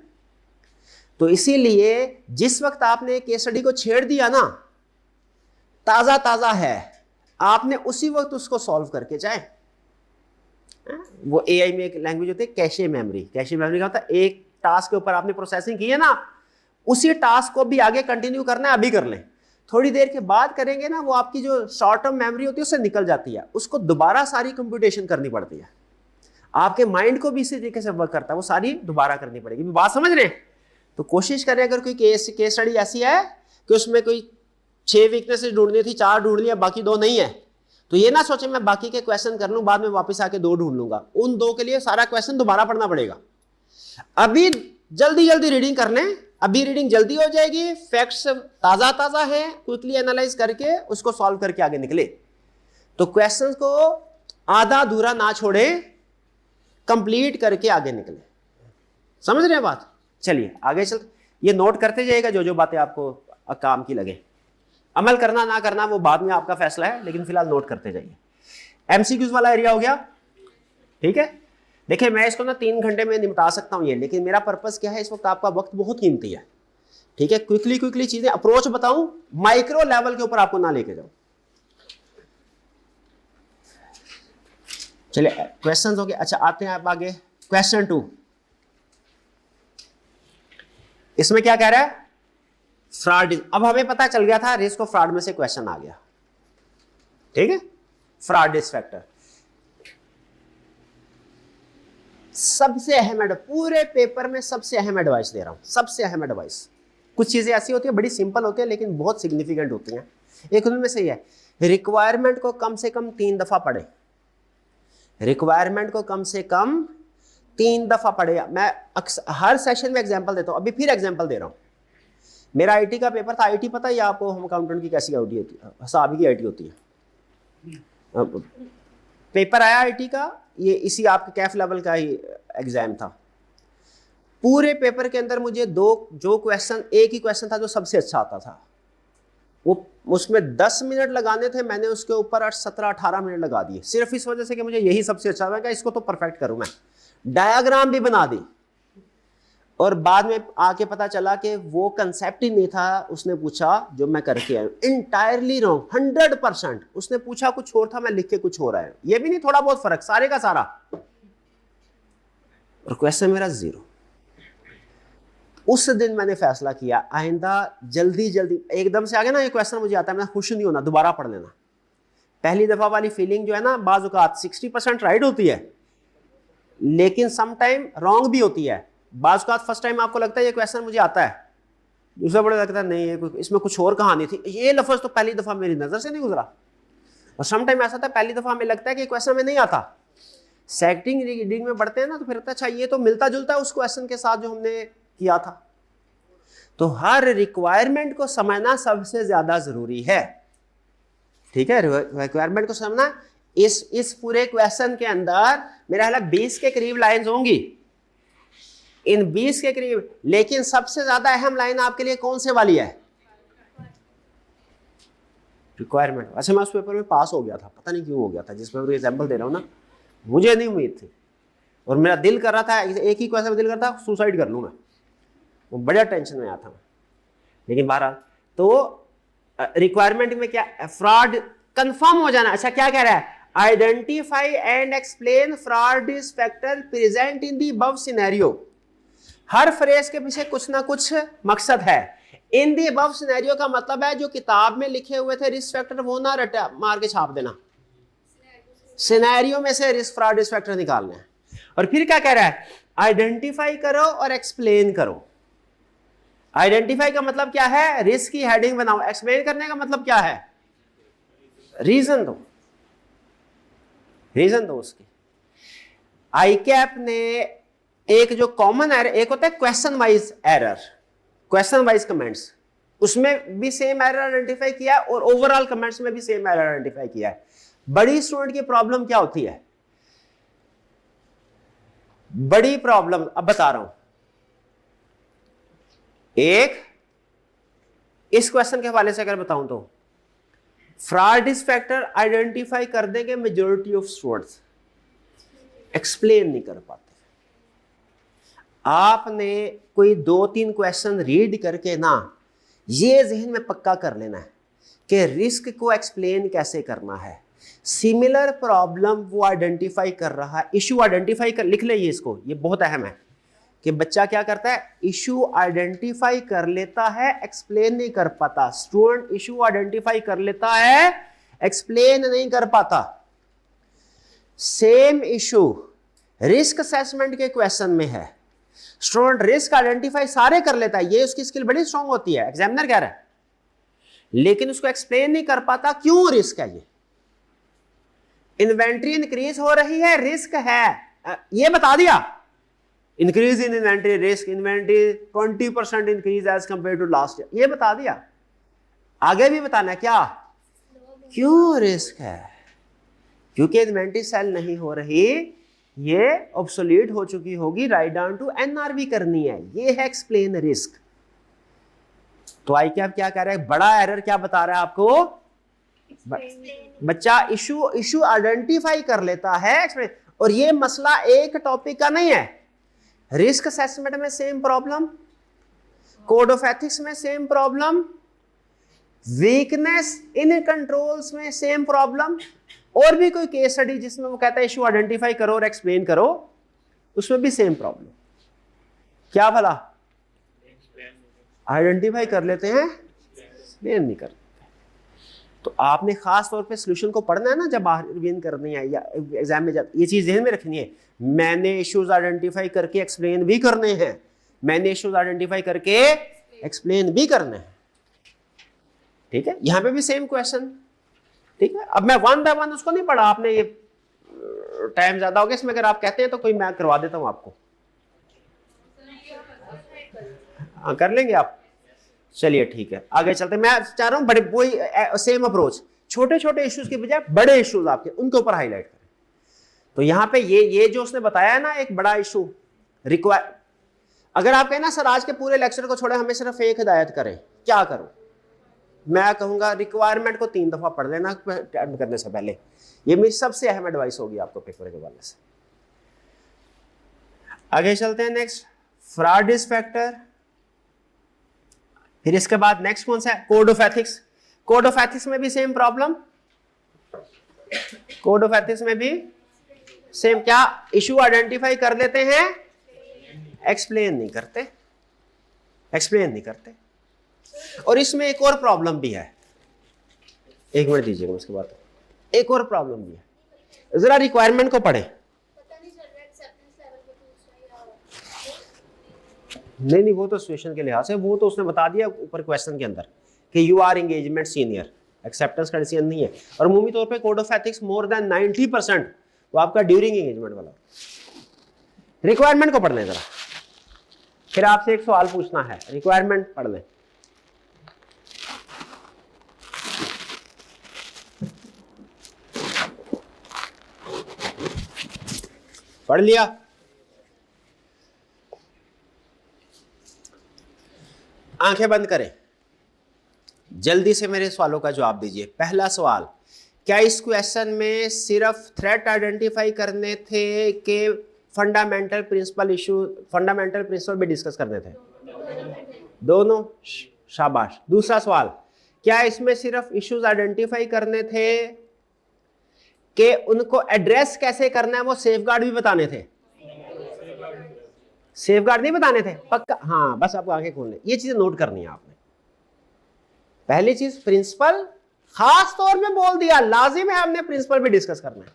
तो इसीलिए जिस वक्त आपने केस स्टडी को छेड़ दिया ना, ताजा ताजा है, आपने उसी वक्त उसको सॉल्व करके जाए। वो एआई में एक लैंग्वेज होती है कैशे मेमोरी। कैशे मेमोरी का होता है एक टास्क के ऊपर आपने प्रोसेसिंग की है ना, उसी टास्क को भी आगे कंटिन्यू करना है, अभी कर लें, थोड़ी देर के बाद करेंगे ना, वो आपकी जो शॉर्ट टर्म मेमोरी होती है उससे निकल जाती है, उसको दोबारा सारी कंप्यूटेशन करनी पड़ती है। आपके माइंड को भी इसी तरीके से वर्क करता है, वो सारी दोबारा करनी पड़ेगी। बात समझ रहे हैं? तो कोशिश करें, अगर कोई केस स्टडी ऐसी है कि उसमें कोई 6 वीकनेसेस ढूंढनी थी, 4 ढूंढ लिया, बाकी 2 नहीं है, तो ये ना सोचे मैं बाकी के क्वेश्चन कर लूं, बाद में वापस आके 2 ढूंढ लूंगा। उन 2 के लिए सारा क्वेश्चन दोबारा पढ़ना पड़ेगा। अभी जल्दी जल्दी रीडिंग कर लें, अभी रीडिंग जल्दी हो जाएगी, फैक्ट्स ताजा ताजा है, क्विकली एनालाइज करके उसको सॉल्व करके आगे निकले। तो क्वेश्चंस को आधा अधूरा ना छोड़े, कंप्लीट करके आगे निकले। समझ रहे हैं बात? चलिए आगे चल, ये नोट करते जाइएगा जो जो बातें आपको काम की लगे। अमल करना ना करना वो बाद में आपका फैसला है, लेकिन फिलहाल नोट करते जाइए। एमसीक्यूज वाला एरिया हो गया, ठीक है। देखिए मैं इसको ना 3 घंटे में निपटा सकता हूं ये, लेकिन मेरा पर्पस क्या है, इस वक्त आपका वक्त बहुत कीमती है, ठीक है। क्विकली चीजें अप्रोच बताऊं, माइक्रो लेवल के ऊपर आपको ना लेके जाऊं। चलिए क्वेश्चंस हो गए। अच्छा आते हैं आप आगे क्वेश्चन 2। इसमें क्या कह रहा है, फ्रॉड। अब हमें पता चल गया था रिस्क ऑफ फ्रॉड में से क्वेश्चन आ गया, ठीक है। फ्रॉड रिस्क फैक्टर सबसे अहम एडवाइस, पूरे पेपर में सबसे अहम एडवाइस दे रहा हूं, सबसे अहम एडवाइस। कुछ चीजें ऐसी होती है बड़ी सिंपल होती है लेकिन बहुत सिग्निफिकेंट होती हैं। एक उनमें से है रिक्वायरमेंट को कम से कम 3 दफा पढ़े, रिक्वायरमेंट को कम से कम 3 दफा पढ़े। मैं हर सेशन में एग्जांपल देता हूं, अभी फिर एग्जांपल दे रहा हूं। मेरा आईटी का पेपर था, आईटी पता है आपको होम अकाउंटेंट की कैसी आईटी होती है, हिसाबी की आईटी होती है। पेपर आया आईटी का, ये इसी आपके कैफ लेवल का ही एग्जाम था। पूरे पेपर के अंदर मुझे जो क्वेश्चन, एक ही क्वेश्चन था जो सबसे अच्छा आता था, वो उसमें 10 मिनट लगाने थे, मैंने उसके ऊपर 17-18 मिनट लगा दिए, सिर्फ इस वजह से कि मुझे यही सबसे अच्छा लगा, इसको तो परफेक्ट करूं मैं। डायग्राम भी बना दी, और बाद में आके पता चला कि वो कंसेप्ट ही नहीं था। उसने पूछा जो मैं करके आया, इंटायरली रॉन्ग, 100%। उसने पूछा कुछ और था, मैं लिख के कुछ और आया। ये भी नहीं थोड़ा बहुत फर्क, सारे का सारा, और क्वेश्चन मेरा 0। उस दिन मैंने फैसला किया आइंदा जल्दी एकदम से आ गया ना ये क्वेश्चन मुझे आता है, मैं खुश नहीं होना, दोबारा पढ़ लेना। पहली दफा वाली फीलिंग जो है ना, बाज़ औक़ात 60% राइट होती है, लेकिन सम टाइम रॉन्ग भी होती है। बाज़ औक़ात फर्स्ट टाइम आपको लगता है ये क्वेश्चन मुझे आता है, दूसरा बड़ा लगता है नहीं ये इसमें कुछ और कहानी थी, ये लफ्ज़ तो पहली दफा मेरी नजर से नहीं गुजरा। और सम टाइम ऐसा था पहली दफा हमें लगता है कि क्वेश्चन में नहीं आता, सेकंड रीडिंग में पढ़ते हैं ना तो फिर अच्छा ये तो मिलता जुलता है उस क्वेश्चन के साथ जो हमने किया था। तो हर रिक्वायरमेंट को समझना सबसे ज्यादा जरूरी है, ठीक है। रिक्वायरमेंट को समझना। इस पूरे क्वेश्चन के अंदर मेरा ख्याल 20 के करीब लाइंस होंगी, इन 20 के करीब, लेकिन सबसे ज्यादा अहम लाइन आपके लिए कौन से वाली है, रिक्वायरमेंट। वैसे मैं उस पेपर में पास हो गया था, पता नहीं क्यों हो गया था, जिस पेपर एग्जाम्पल दे रहा हूं ना, मुझे नहीं उम्मीद थी, और मेरा दिल कर रहा था, एक ही क्वेश्चन में दिल करता सुसाइड कर लूँ मैं, वो बड़ा टेंशन में आया था मैं। लेकिन बहरहाल तो रिक्वायरमेंट में क्या, फ्रॉड कंफर्म हो जाना। अच्छा क्या कह रहा है, identify and explain fraud risk factor present in the above scenario. Her phrase के पीछे कुछ ना कुछ मकसद है। इन दी अबव सिनेरियो का मतलब है जो किताब में लिखे हुए थे रिस्क फैक्टर वो ना रटा मार के छाप देना, सिनेरियो में से रिस्क फ्रॉड रिस्क फैक्टर निकालना है। और फिर क्या कह रहा है, आइडेंटिफाई करो और एक्सप्लेन करो। आइडेंटिफाई का मतलब क्या है, रिस्क की हेडिंग बनाओ। एक्सप्लेन करने का मतलब क्या है, रीजन दो, रीजन दो उसकी। आईकैप ने एक जो कॉमन एरर, एक होता है question wise error, question wise comments, उसमें भी सेम एरर आइडेंटिफाई किया है, और ओवरऑल कमेंट्स में भी सेम एरर आइडेंटिफाई किया है। बड़ी स्टूडेंट की प्रॉब्लम क्या होती है, बड़ी प्रॉब्लम अब बता रहा हूं। एक इस क्वेश्चन के हवाले से अगर बताऊं तो फ्रॉड रिस्क फैक्टर आइडेंटिफाई कर देंगे मेजॉरिटी ऑफ स्टूडेंट्स, एक्सप्लेन नहीं कर पाते। आपने कोई 2-3 क्वेश्चन रीड करके ना ये जहन में पक्का कर लेना है कि रिस्क को एक्सप्लेन कैसे करना है। सिमिलर प्रॉब्लम वो आइडेंटिफाई कर रहा है, इशू आइडेंटिफाई कर, लिख लीजिए इसको, ये बहुत अहम है कि बच्चा क्या करता है, इशू आइडेंटिफाई कर लेता है, एक्सप्लेन नहीं कर पाता। स्टूडेंट इशू आइडेंटिफाई कर लेता है, एक्सप्लेन नहीं कर पाता। सेम इशू रिस्क असेसमेंट के क्वेश्चन में है, स्टूडेंट रिस्क आइडेंटिफाई सारे कर लेता है, ये उसकी स्किल बड़ी स्ट्रांग होती है, एग्जामिनर कह रहा है, लेकिन उसको एक्सप्लेन नहीं कर पाता क्यों रिस्क है। ये इन्वेंट्री इंक्रीज हो रही है, रिस्क है, ये बता दिया। Increase in inventory risk, inventory 20% increase as compare to last year, ये बता दिया। आगे भी बताना क्या, क्यों रिस्क है, क्योंकि इन्वेंट्री सेल नहीं हो रही, ये ऑब्सोलीट हो चुकी होगी, राइट डाउन टू एनआरवी करनी है। ये है एक्सप्लेन रिस्क। तो आई क्या कह रहा है, बड़ा एरर क्या बता रहा है आपको, बच्चा इशू आइडेंटिफाई कर लेता है। और ये मसला एक टॉपिक का नहीं है, रिस्क असेसमेंट में same problem, code of ethics में same problem, weakness in controls में सेम प्रॉब्लम, और भी कोई केस स्टडी जिसमें वो कहता है इशू आइडेंटिफाई करो और एक्सप्लेन करो, उसमें भी सेम प्रॉब्लम। क्या भला, आइडेंटिफाई कर लेते हैं, एक्सप्लेन नहीं करते। तो आपने खास तौर पे सॉल्यूशन को पढ़ना है ना, जब रिवीजन करनी है या एग्जाम में, जब ये चीज ध्यान में रखनी है, मैंने इश्यूज आइडेंटिफाई करके एक्सप्लेन भी करने हैं, मैंने इश्यूज आइडेंटिफाई करके एक्सप्लेन भी करने हैं। ठीक है, यहां पे भी सेम क्वेश्चन। ठीक है, अब मैं वन बाय वन उसको नहीं पढ़ा, आपने ये टाइम ज्यादा हो गया इसमें, अगर आप कहते हैं तो कोई मैं करवा देता हूं आपको। हाँ कर लेंगे आप, चलिए ठीक है, आगे चलते। मैं चाह रहा हूं बड़े वही सेम अप्रोच, छोटे छोटे इश्यूज के बजाय बड़े इश्यूज आपके उनके ऊपर हाईलाइट करें। तो यहां पे ये जो उसने बताया है ना, एक बड़ा इशू रिक्वायर, अगर आप कहें ना सर आज के पूरे लेक्चर को छोड़े हमें सिर्फ एक हिदायत करें, क्या करूं, मैं कहूंगा रिक्वायरमेंट को 3 दफा पढ़ लेना अटेम्प्ट करने से पहले। ये मेरी सबसे अहम एडवाइस होगी आपको पेपर के हवाले से। आगे चलते हैं, नेक्स्ट फ्रॉड रिस्क फैक्टर। फिर इसके बाद नेक्स्ट कौन सा है, code of ethics. Code of ethics में भी same problem, code of ethics में भी सेम, क्या इशू आइडेंटिफाई कर लेते हैं, एक्सप्लेन नहीं करते, एक्सप्लेन नहीं करते। और इसमें एक और प्रॉब्लम भी है, एक मिनट दीजिएगा, उसके बाद एक और प्रॉब्लम भी है, जरा रिक्वायरमेंट को पढ़े। नहीं वो तो सिचुएशन के लिहाज से, वो तो उसने बता दिया ऊपर क्वेश्चन के अंदर कि you are engagement senior, acceptance condition नहीं है। और अमूमी तौर पे code of ethics more than 90% वो आपका ड्यूरिंग एंगेजमेंट वाला। रिक्वायरमेंट को पढ़ लें जरा, फिर आपसे एक सवाल पूछना है, रिक्वायरमेंट पढ़ लें। पढ़ लिया, आंखें बंद करें, जल्दी से मेरे सवालों का जवाब दीजिए। पहला सवाल, क्या इस क्वेश्चन में सिर्फ थ्रेट आइडेंटिफाई करने थे कि fundamental principle issue, fundamental principle भी डिस्कस करने थे? दोनों, शाबाश। दूसरा सवाल, क्या इसमें सिर्फ इश्यूज आइडेंटिफाई करने थे कि उनको एड्रेस कैसे करना है वो सेफगार्ड भी बताने थे? सेफगार्ड नहीं बताने थे, पक्का? हाँ, बस आपको आंखें खोलने, ये चीजें नोट करनी है आपने। पहली चीज प्रिंसिपल खास तौर पे बोल दिया, लाजिम है हमने प्रिंसिपल भी डिस्कस करना है।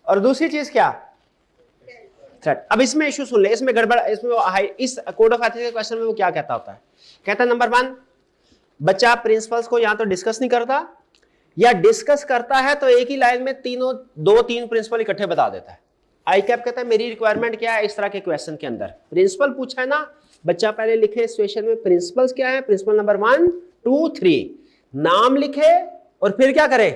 और दूसरी चीज क्या, थ्रेट। अब इसमें इशू सुन ले, इसमें गड़बड़, इसमें इस कोड ऑफ एथिक्स के क्वेश्चन में वो क्या कहता होता है, कहता है नंबर 1, बच्चा प्रिंसिपल्स को या तो डिस्कस नहीं करता, या डिस्कस करता है तो एक ही लाइन में 2-3 प्रिंसिपल इकट्ठे बता देता है। आई कैप कहता है मेरी रिक्वायरमेंट क्या है इस तरह के क्वेश्चन के अंदर, प्रिंसिपल पूछा है ना, बच्चा पहले लिखे सिचुएशन में प्रिंसिपल्स क्या है, प्रिंसिपल नंबर 1, 2, 3, नाम लिखे और फिर क्या करे,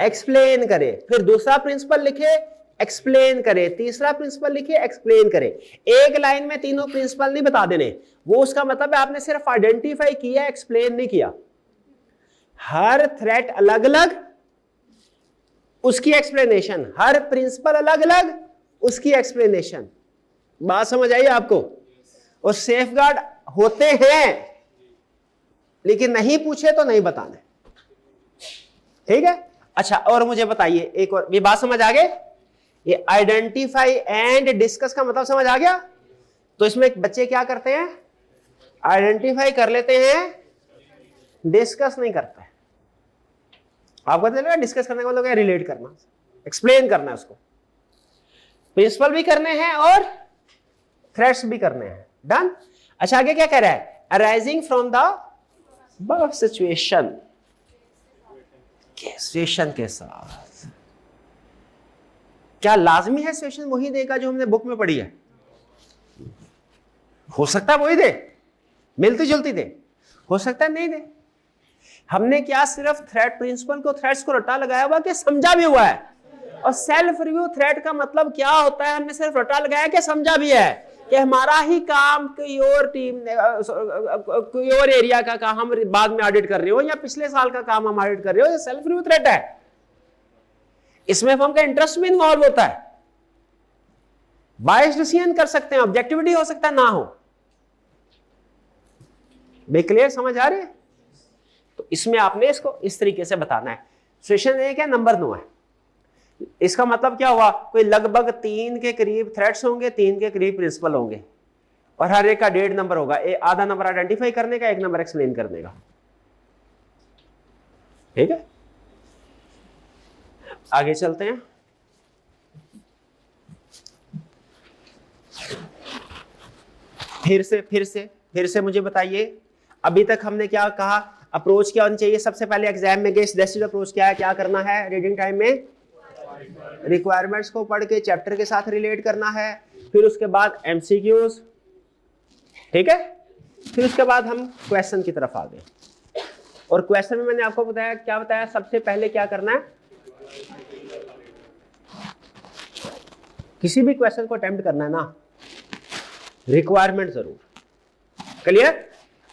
एक्सप्लेन करे, फिर दूसरा प्रिंसिपल लिखे, एक्सप्लेन करे, तीसरा प्रिंसिपल लिखे, एक्सप्लेन करे। एक लाइन में तीनों प्रिंसिपल नहीं बता देने, वो उसका मतलब है आपने सिर्फ आइडेंटिफाई किया, एक्सप्लेन नहीं किया। हर थ्रेट अलग अलग, उसकी एक्सप्लेनेशन, हर प्रिंसिपल अलग अलग, उसकी एक्सप्लेनेशन। बात समझ आई आपको? और सेफगार्ड होते हैं लेकिन नहीं पूछे तो नहीं बताने, ठीक है? अच्छा, और मुझे बताइए एक और, ये बात समझ आ गई? ये आइडेंटिफाई एंड डिस्कस का मतलब समझ आ गया? तो इसमें बच्चे क्या करते हैं, आइडेंटिफाई कर लेते हैं, डिस्कस नहीं करते। आपको पता चलेगा डिस्कस करने का मतलब क्या, रिलेट करना, एक्सप्लेन करना है उसको। प्रिंसिपल भी करने हैं और थ्रेट्स भी करने हैं, डन। अच्छा, आगे क्या कह रहा है, arising from the situation, situation के साथ। क्या लाजमी है सिचुएशन वही देगा जो हमने बुक में पढ़ी है? हो सकता है वही दे, मिलती जुलती दे, हो सकता है नहीं दे। हमने क्या सिर्फ थ्रेट प्रिंसिपल को, थ्रेट्स को रट्टा लगाया हुआ कि समझा भी हुआ है? और सेल्फ रिव्यू थ्रेट का मतलब क्या होता है, हमने सिर्फ रटा लगाया कि समझा भी है कि हमारा ही काम कोई और टीम कोई और एरिया का काम हम बाद में ऑडिट कर रहे हो या पिछले साल का काम हम ऑडिट कर रहे हो, ये सेल्फ रिव्यू थ्रेट है। इसमें फर्म का इंटरेस्ट भी इन्वॉल्व होता है, बायस डिसीजन कर सकते हैं, ऑब्जेक्टिविटी हो सकता है ना हो। क्लियर, समझ आ रही है? तो इसमें आपने इसको इस तरीके से बताना है। सिचुएशन 1 है, नंबर 9 है। इसका मतलब क्या हुआ, कोई लगभग 3 के करीब थ्रेड्स होंगे, 3 के करीब प्रिंसिपल होंगे और हर एक का 1.5 नंबर होगा। आधा नंबर आइडेंटिफाई करने का, 1 नंबर एक्सप्लेन करने का। ठीक है, आगे चलते हैं। फिर से मुझे बताइए, अभी तक हमने क्या कहा, अप्रोच क्या होनी चाहिए। सबसे पहले एग्जाम में गेस्ट डेस्टिड अप्रोच क्या है, क्या करना है, रीडिंग टाइम में रिक्वायरमेंट्स को पढ़ के चैप्टर के साथ रिलेट करना है। फिर उसके बाद एमसीक्यूज, ठीक है। फिर उसके बाद हम क्वेश्चन की तरफ आ गए और क्वेश्चन में मैंने आपको बताया, क्या बताया, सबसे पहले क्या करना है, किसी भी क्वेश्चन को अटेम्प्ट करना है ना, रिक्वायरमेंट जरूर क्लियर।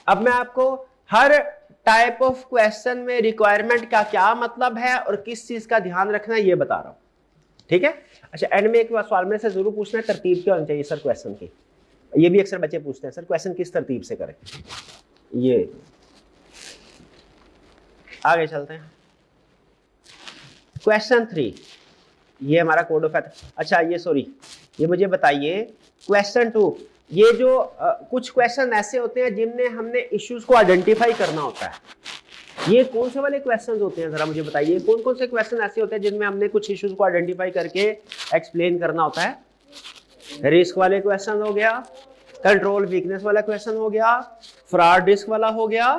अब मैं आपको हर टाइप ऑफ क्वेश्चन में रिक्वायरमेंट का क्या मतलब है और किस चीज का ध्यान रखना है ये बता रहा हूं, ठीक है। अच्छा, एंड में एक सवाल में से जरूर पूछना है, तरतीब क्या होनी चाहिए सर क्वेश्चन की। ये भी अक्सर बच्चे पूछते हैं, सर क्वेश्चन किस तरतीब से करें। ये आगे चलते हैं। क्वेश्चन 3, ये हमारा कोड ऑफ एथिक्स। अच्छा ये मुझे बताइए क्वेश्चन 2, ये जो कुछ क्वेश्चन ऐसे होते हैं जिनमें हमने इश्यूज को आइडेंटिफाई करना होता है, ये कौन से वाले क्वेश्चंस होते हैं, जरा मुझे बताइए कौन कौन से क्वेश्चन ऐसे होते हैं जिनमें हमने कुछ इश्यूज को आइडेंटिफाई करके एक्सप्लेन करना होता है। रिस्क वाले क्वेश्चन हो गया, कंट्रोल वीकनेस वाला क्वेश्चन हो गया, फ्रॉड रिस्क वाला हो गया,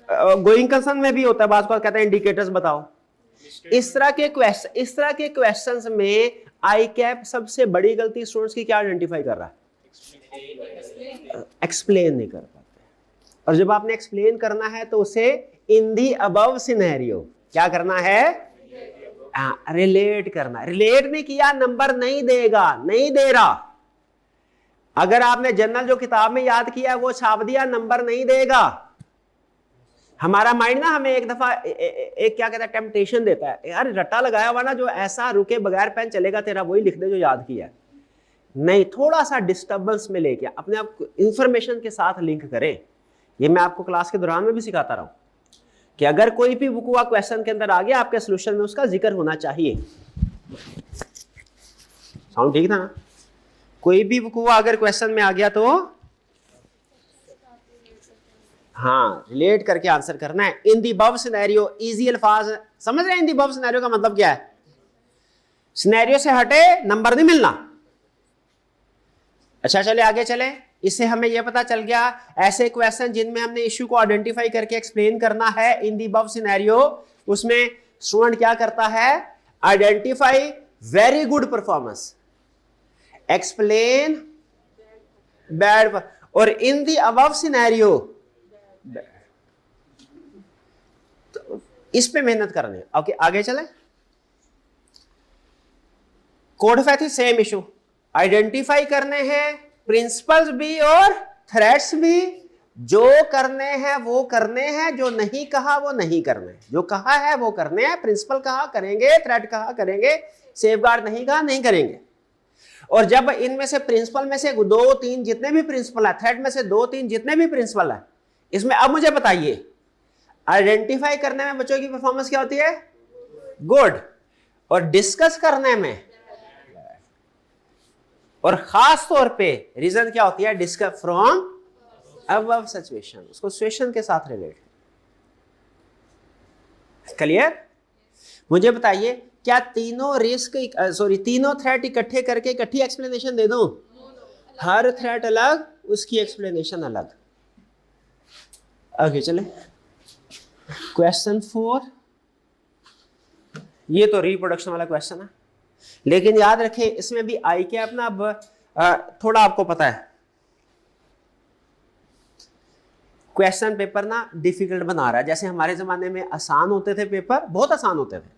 गोइंग कंसर्न में भी होता है, बात कहते हैं इंडिकेटर्स बताओ। इस तरह के क्वेश्चंस में आई कैप सबसे बड़ी गलती स्टूडेंट्स की क्या आइडेंटिफाई कर रहा है, एक्सप्लेन नहीं कर पाते। और जब आपने एक्सप्लेन करना है तो उसे इन दी अबव सिनेरियो क्या करना है, रिलेट करना। रिलेट नहीं किया नंबर नहीं देगा, नहीं दे रहा। अगर आपने जनरल जो किताब में याद किया वो छाप दिया, नंबर नहीं देगा। हमारा माइंड ना हमें एक दफा एक क्या कहता है, टेम्पटेशन देता है, यार रट्टा लगाया हुआ ना, जो ऐसा रुके बगैर पेन चलेगा तेरा वही लिख दे जो याद किया। नहीं, थोड़ा सा डिस्टर्बेंस में लेके अपने आप इंफॉर्मेशन के साथ लिंक करें। ये मैं आपको क्लास के दौरान में भी सिखाता रहा हूं कि अगर कोई भी बुक हुआ क्वेश्चन के अंदर आ गया, आपके सोल्यूशन में उसका जिक्र होना चाहिए। साउंड ठीक था ना? कोई भी बुक हुआ अगर क्वेश्चन में आ गया तो हाँ, रिलेट करके आंसर करना है। इन दी अबव सिनेरियो, इजी अल्फाज समझ रहे हैं। इन दी अबव सिनेरियो का मतलब क्या है, सिनेरियो से हटे नंबर नहीं मिलना। अच्छा चले आगे चले, इससे हमें यह पता चल गया ऐसे क्वेश्चन जिनमें हमने इश्यू को आइडेंटिफाई करके एक्सप्लेन करना है इन दी अबव सिनेरियो, उसमें स्टूडेंट क्या करता है, identify very good performance, explain bad, और इन दी अबव सिनेरियो तो इस पे मेहनत करनी है। ओके आगे चले। Code of ethics same issue, identify करने हैं प्रिंसिपल्स भी और थ्रेट्स भी। जो करने हैं वो करने हैं, जो नहीं कहा वो नहीं करने। जो कहा है वो करने हैं, प्रिंसिपल कहा करेंगे, थ्रेट कहा करेंगे, सेफगार्ड नहीं कहा नहीं करेंगे। और जब इनमें से प्रिंसिपल में से 2-3 जितने भी प्रिंसिपल है, थ्रेट में से 2-3 जितने भी प्रिंसिपल है, इसमें अब मुझे बताइए आइडेंटिफाई करने में बच्चों की परफॉर्मेंस क्या होती है, गुड, और डिस्कस करने में और खास तौर पे रीजन क्या होती है, डिस्कस फ्रॉम अबव सिचुएशन, उसको सिचुएशन के साथ रिलेट। क्लियर? मुझे बताइए क्या तीनों तीनों थ्रेट इकट्ठे करके इकट्ठी एक्सप्लेनेशन दे दूं? हर थ्रेट अलग, उसकी एक्सप्लेनेशन अलग। आगे चले, क्वेश्चन 4, ये तो रिप्रोडक्शन वाला क्वेश्चन है, लेकिन याद रखें इसमें भी आई कैप ना अब थोड़ा आपको पता है क्वेश्चन पेपर ना डिफिकल्ट बना रहा है। जैसे हमारे जमाने में आसान होते थे पेपर, बहुत आसान होते थे,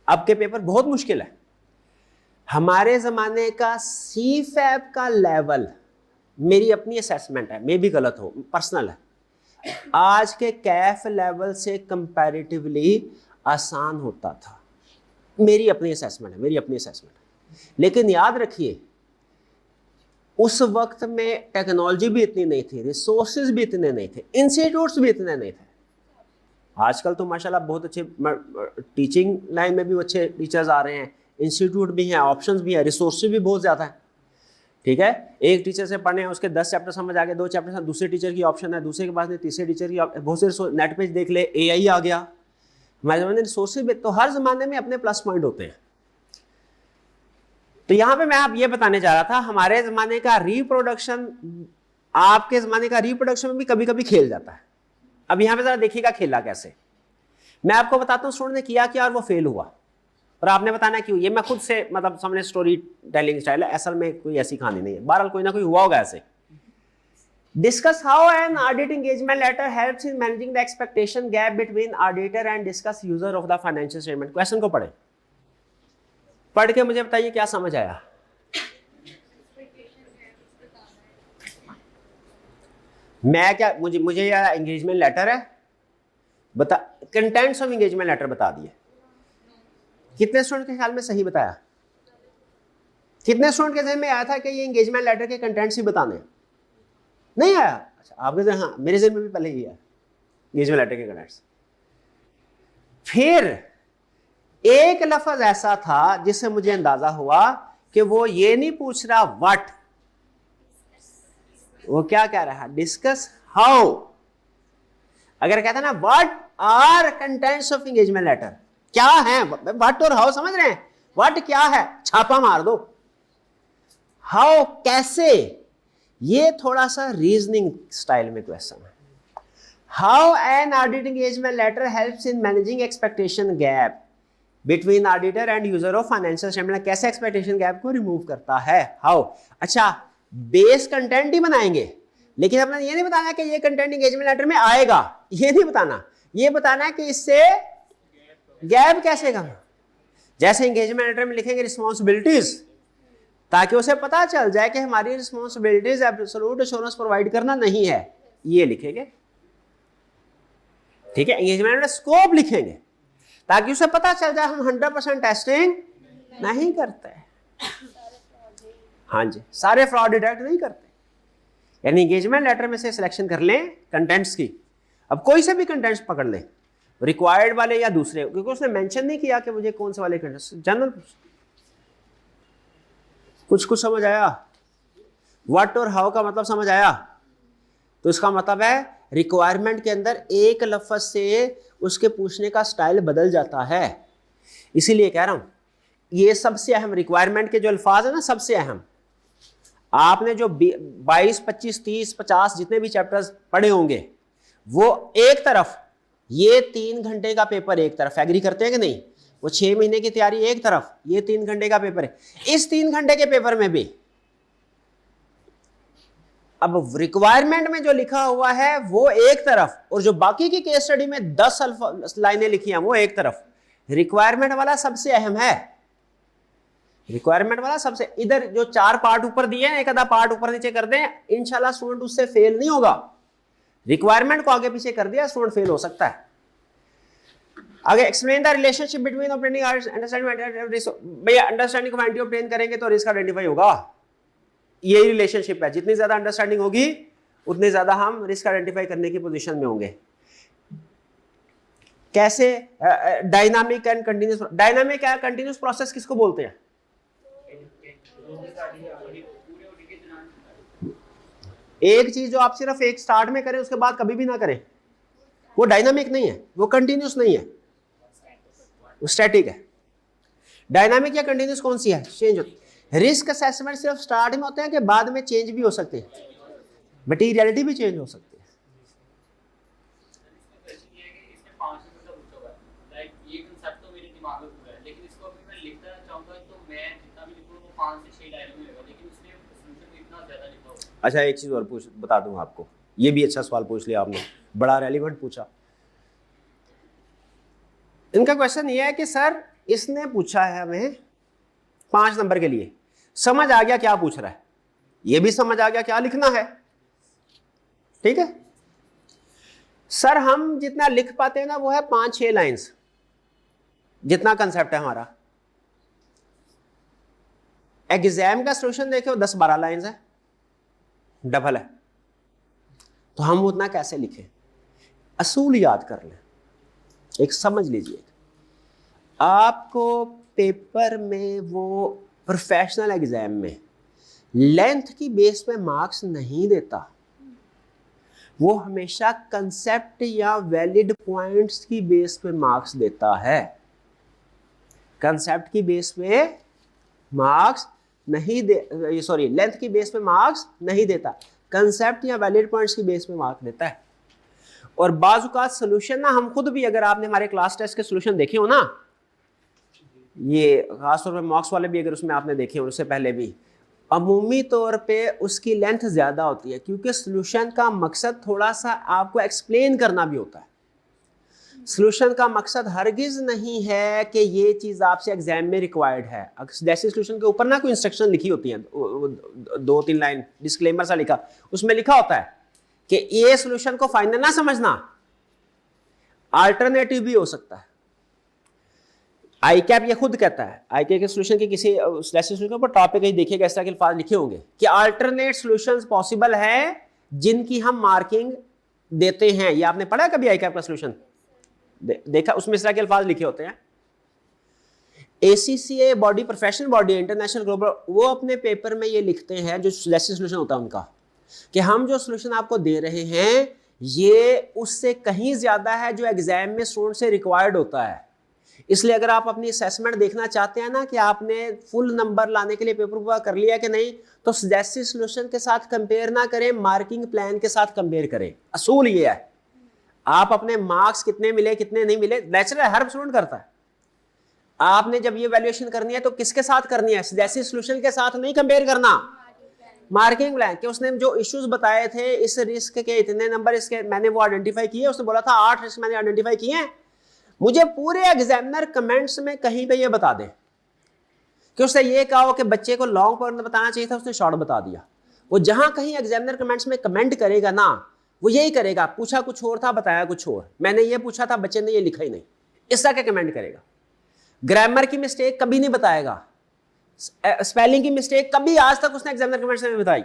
अब के पेपर बहुत मुश्किल है। हमारे ज़माने का सीफैब का लेवल, मेरी अपनी असेसमेंट है, मे भी गलत हो, पर्सनल है, आज के कैफ लेवल से कंपैरेटिवली आसान होता था। मेरी अपनी असेसमेंट है, मेरी अपनी असेसमेंट है। लेकिन याद रखिए उस वक्त में टेक्नोलॉजी भी इतनी नहीं थी, रिसोर्सेज भी इतने नहीं थे, इंस्टीट्यूट्स भी इतने नहीं थे। आजकल तो माशाल्लाह बहुत अच्छे टीचिंग लाइन में भी अच्छे टीचर्स आ रहे हैं, इंस्टीट्यूट भी हैं, ऑप्शंस भी हैं, रिसोर्सेज भी बहुत ज़्यादा है। ठीक है, एक टीचर से पढ़े हैं, उसके 10 चैप्टर समझ आ गए, 2 चैप्टर दूसरे टीचर की ऑप्शन है, दूसरे के पास नहीं तीसरे टीचर की, बहुत से नेट पेज देख ले, AI आ गया। हमारे ज़माने रिसोर्सेज, तो हर ज़माने में अपने प्लस पॉइंट होते हैं। तो यहाँ पे मैं आप ये बताने जा रहा था, हमारे ज़माने का रिप्रोडक्शन आपके ज़माने का रिप्रोडक्शन में भी कभी कभी खेल जाता है। अब यहाँ पे ज़रा देखिएगा खेला कैसे। मैं आपको बताता हूँ स्टूडेंट ने किया क्या और वो फेल हुआ, और आपने बताना क्यों। ये मैं खुद से मतलब सामने स्टोरी टेलिंग स्टाइल है, असल में कोई ऐसी कहानी नहीं है, बहरहाल कोई ना कोई हुआ होगा ऐसे। Discuss how an audit engagement letter helps in managing the expectation gap between auditor and discuss user of the financial statement. Question को पढ़े, पढ़ के मुझे बताइए क्या समझ आया। मैं क्या, मुझे यार एंगेजमेंट लेटर है, बता कंटेंट्स ऑफ एंगेजमेंट लेटर बता दिए। कितने स्टूडेंट के ख्याल में सही बताया? कितने स्टूडेंट के ज़हन में आया था कि ये एंगेजमेंट लेटर के कंटेंट्स ही बताने? नहीं आया? अच्छा, आपके ज़हन, हाँ मेरे ज़हन में भी पहले ही है एंगेजमेंट लेटर के कंटेंट्स। फिर एक लफ्ज ऐसा था जिससे मुझे अंदाजा हुआ कि वो ये नहीं पूछ रहा व्हाट, वो क्या कह रहा है, डिस्कस हाउ। अगर कहता ना what are contents of engagement letter, क्या है, व्हाट और हाउ समझ रहे हैं, व्हाट क्या है छापा मार दो, हाउ कैसे, ये थोड़ा सा रीजनिंग स्टाइल में क्वेश्चन है। How an audit engagement letter helps in managing expectation gap between auditor and user of financial statement, कैसे एक्सपेक्टेशन गैप को रिमूव करता है, हाउ। अच्छा, बेस कंटेंट ही बनाएंगे, लेकिन हमने ये नहीं बताना कि ये कंटेंट एंगेजमेंट लेटर में आएगा, ये नहीं बताना, ये बताना है कि इससे गैप कैसे कम। जैसे एंगेजमेंट लेटर में लिखेंगे रिस्पॉन्सिबिलिटीज, ताकि उसे पता चल जाए कि हमारी रिस्पॉन्सिबिलिटीज एब्सोल्यूट एश्योरेंस प्रोवाइड करना नहीं है, ये लिखेंगे। ठीक है, एंगेजमेंट में स्कोप लिखेंगे ताकि उसे पता चल जाए हम 100% टेस्टिंग नहीं करते। हाँ जी, सारे फ्रॉड डिटेक्ट नहीं करते। यानी एंगेजमेंट लेटर में से सिलेक्शन कर लें कंटेंट्स की। अब कोई से भी कंटेंट्स पकड़ लें, रिक्वायर्ड वाले या दूसरे, क्योंकि उसने मेंशन नहीं किया कि मुझे कौन से वाले कंटेंट्स, जनरल। कुछ समझ आया? व्हाट और हाउ का मतलब समझ आया? तो इसका मतलब है रिक्वायरमेंट के अंदर एक लफ्ज से उसके पूछने का स्टाइल बदल जाता है। इसीलिए कह रहा हूं ये सबसे अहम रिक्वायरमेंट के जो अल्फाज है ना, सबसे अहम। आपने जो 22, 25, 30, 50 जितने भी चैप्टर्स पढ़े होंगे वो एक तरफ, ये 3 घंटे का पेपर एक तरफ, एग्री करते हैं कि नहीं? वो 6 महीने की तैयारी एक तरफ, ये 3 घंटे का पेपर है। इस 3 घंटे के पेपर में भी अब रिक्वायरमेंट में जो लिखा हुआ है वो एक तरफ, और जो बाकी की केस स्टडी में 10 लाइनें लिखी हैं वो एक तरफ। रिक्वायरमेंट वाला सबसे अहम है, रिक्वायरमेंट वाला सबसे, इधर जो 4 पार्ट ऊपर दिए हैं, एक आधा पार्ट ऊपर नीचे कर दें, इंशाल्लाह स्टूडेंट उससे फेल नहीं होगा। रिक्वायरमेंट को आगे पीछे कर दिया, स्टूडेंट फेल हो सकता है। आगे explain the relationship between operating understanding, भैया अंडरस्टैंडिंग को एंटी ऑब्टेन करेंगे तो रिस्क आइडेंटिफाई होगा। यही रिलेशनशिप है, जितनी ज्यादा अंडरस्टैंडिंग होगी उतनी ज्यादा हम रिस्क आइडेंटिफाई करने की पोजीशन में होंगे। कैसे? Dynamic and continuous. डायनामिक या कंटिन्यूस प्रोसेस किसको बोलते हैं? एक चीज जो आप सिर्फ एक स्टार्ट में करें उसके बाद कभी भी ना करें, वो डायनामिक नहीं है, वो कंटिन्यूस नहीं है, वो स्टैटिक है। डायनामिक या कंटिन्यूस कौन सी है? चेंज होती है। रिस्क असेसमेंट सिर्फ स्टार्ट में होते हैं कि बाद में चेंज भी हो सकते हैं, मटीरियलिटी भी चेंज हो सकती है। अच्छा, एक चीज और बता दूं आपको, ये भी अच्छा सवाल पूछ लिया आपने, बड़ा रेलिवेंट पूछा। इनका क्वेश्चन ये है कि सर इसने पूछा है हमें 5 नंबर के लिए, समझ आ गया क्या पूछ रहा है, ये भी समझ आ गया क्या लिखना है, ठीक है। सर हम जितना लिख पाते हैं ना वो है 5-6 लाइंस, जितना कंसेप्ट है हमारा। एग्जाम का सॉल्यूशन देखो 10-12 लाइंस है, डबल है, तो हम उतना कैसे लिखें? असूल याद कर लें, एक समझ लीजिए, आपको पेपर में वो प्रोफेशनल एग्जाम में लेंथ की बेस पे मार्क्स नहीं देता, वो हमेशा कंसेप्ट या वैलिड पॉइंट्स की बेस पे मार्क्स देता है। कंसेप्ट की बेस पे मार्क्स नहीं दे, सॉरी लेंथ की बेस पे मार्क्स नहीं देता, कंसेप्ट या वैलिड पॉइंट्स की बेस पे मार्क्स देता है। और बाजू का सोल्यूशन ना, हम खुद भी, अगर आपने हमारे क्लास टेस्ट के सोल्यूशन देखे हो ना, ये खासतौर पे मॉक्स वाले भी अगर उसमें आपने देखे हो, उससे पहले भी, अमूमी तौर पे उसकी लेंथ ज़्यादा होती है, क्योंकि सोल्यूशन का मकसद थोड़ा सा आपको एक्सप्लेन करना भी होता है। सोल्यूशन का मकसद हरगिज़ नहीं है कि ये चीज़ आपसे एग्जाम में रिक्वायर्ड है। जैसे सोल्यूशन के ऊपर ना कोई इंस्ट्रक्शन लिखी होती है, 2-3 लाइन डिस्क्लेमर सा लिखा, उसमें लिखा होता है कि ये सोल्यूशन को फाइनल ना समझना, अल्टरनेटिव भी हो सकता है। आईकैप ये खुद कहता है, आईकैप के सोल्यूशन के किसी सोल्यूशन के ऊपर टॉपिक ही देखिएगा, इस तरह के अल्फाज लिखे होंगे कि अल्टरनेट सॉल्यूशंस पॉसिबल है जिनकी हम मार्किंग देते हैं। ये आपने पढ़ा है कभी आईकैप का सोल्यूशन? देखा, उसमें इस तरह के अल्फाज लिखे होते हैं। ACCA body, professional body, international global, वो अपने पेपर में ये लिखते हैं, जो सोल्यूशन होता है उनका, कि हम जो सोल्यूशन आपको दे रहे हैं ये उससे कहीं ज्यादा है जो एग्जाम में स्टूडेंट से रिक्वायर्ड होता है। इसलिए अगर आप अपनी असेसमेंट देखना चाहते हैं ना कि आपने फुल नंबर लाने के लिए पेपर पूरा कर लिया कि नहीं, तो सजेस्टिव सोल्यूशन के साथ कंपेयर ना करें, मार्किंग प्लान के साथ कंपेयर करें। असूल ये है, आप अपने मार्क्स कितने मिले कितने नहीं मिले नेचुरल हर स्टूडेंट करता है। आपने जब ये वैल्यूएशन करनी है तो किसके साथ करनी है? सजेस्टिव सोल्यूशन के साथ नहीं कंपेयर करना, मार्किंग प्लान के उसने जो इश्यूज बताए थे, इस रिस्क के इतने नंबर इसके मैंने वो आइडेंटिफाई किए, उसने बोला था 8 रिस्क मैंने आइडेंटिफाई किए हैं, मुझे पूरे एग्जामिनर कमेंट्स में कहीं पे ये बता दे कि उसने ये कहा हो कि बच्चे को लॉन्ग पॉइंट बताना चाहिए था, उसने शॉर्ट बता दिया। वो जहां कहीं एग्जामिनर कमेंट्स में कमेंट करेगा ना, वो यही करेगा, पूछा कुछ और था बताया कुछ और, मैंने ये पूछा था बच्चे ने ये लिखा ही नहीं, इस तरह के कमेंट करेगा। ग्रामर की मिस्टेक कभी नहीं बताएगा, स्पेलिंग की मिस्टेक कभी आज तक उसने एग्जामिनर कमेंट्स में बताई,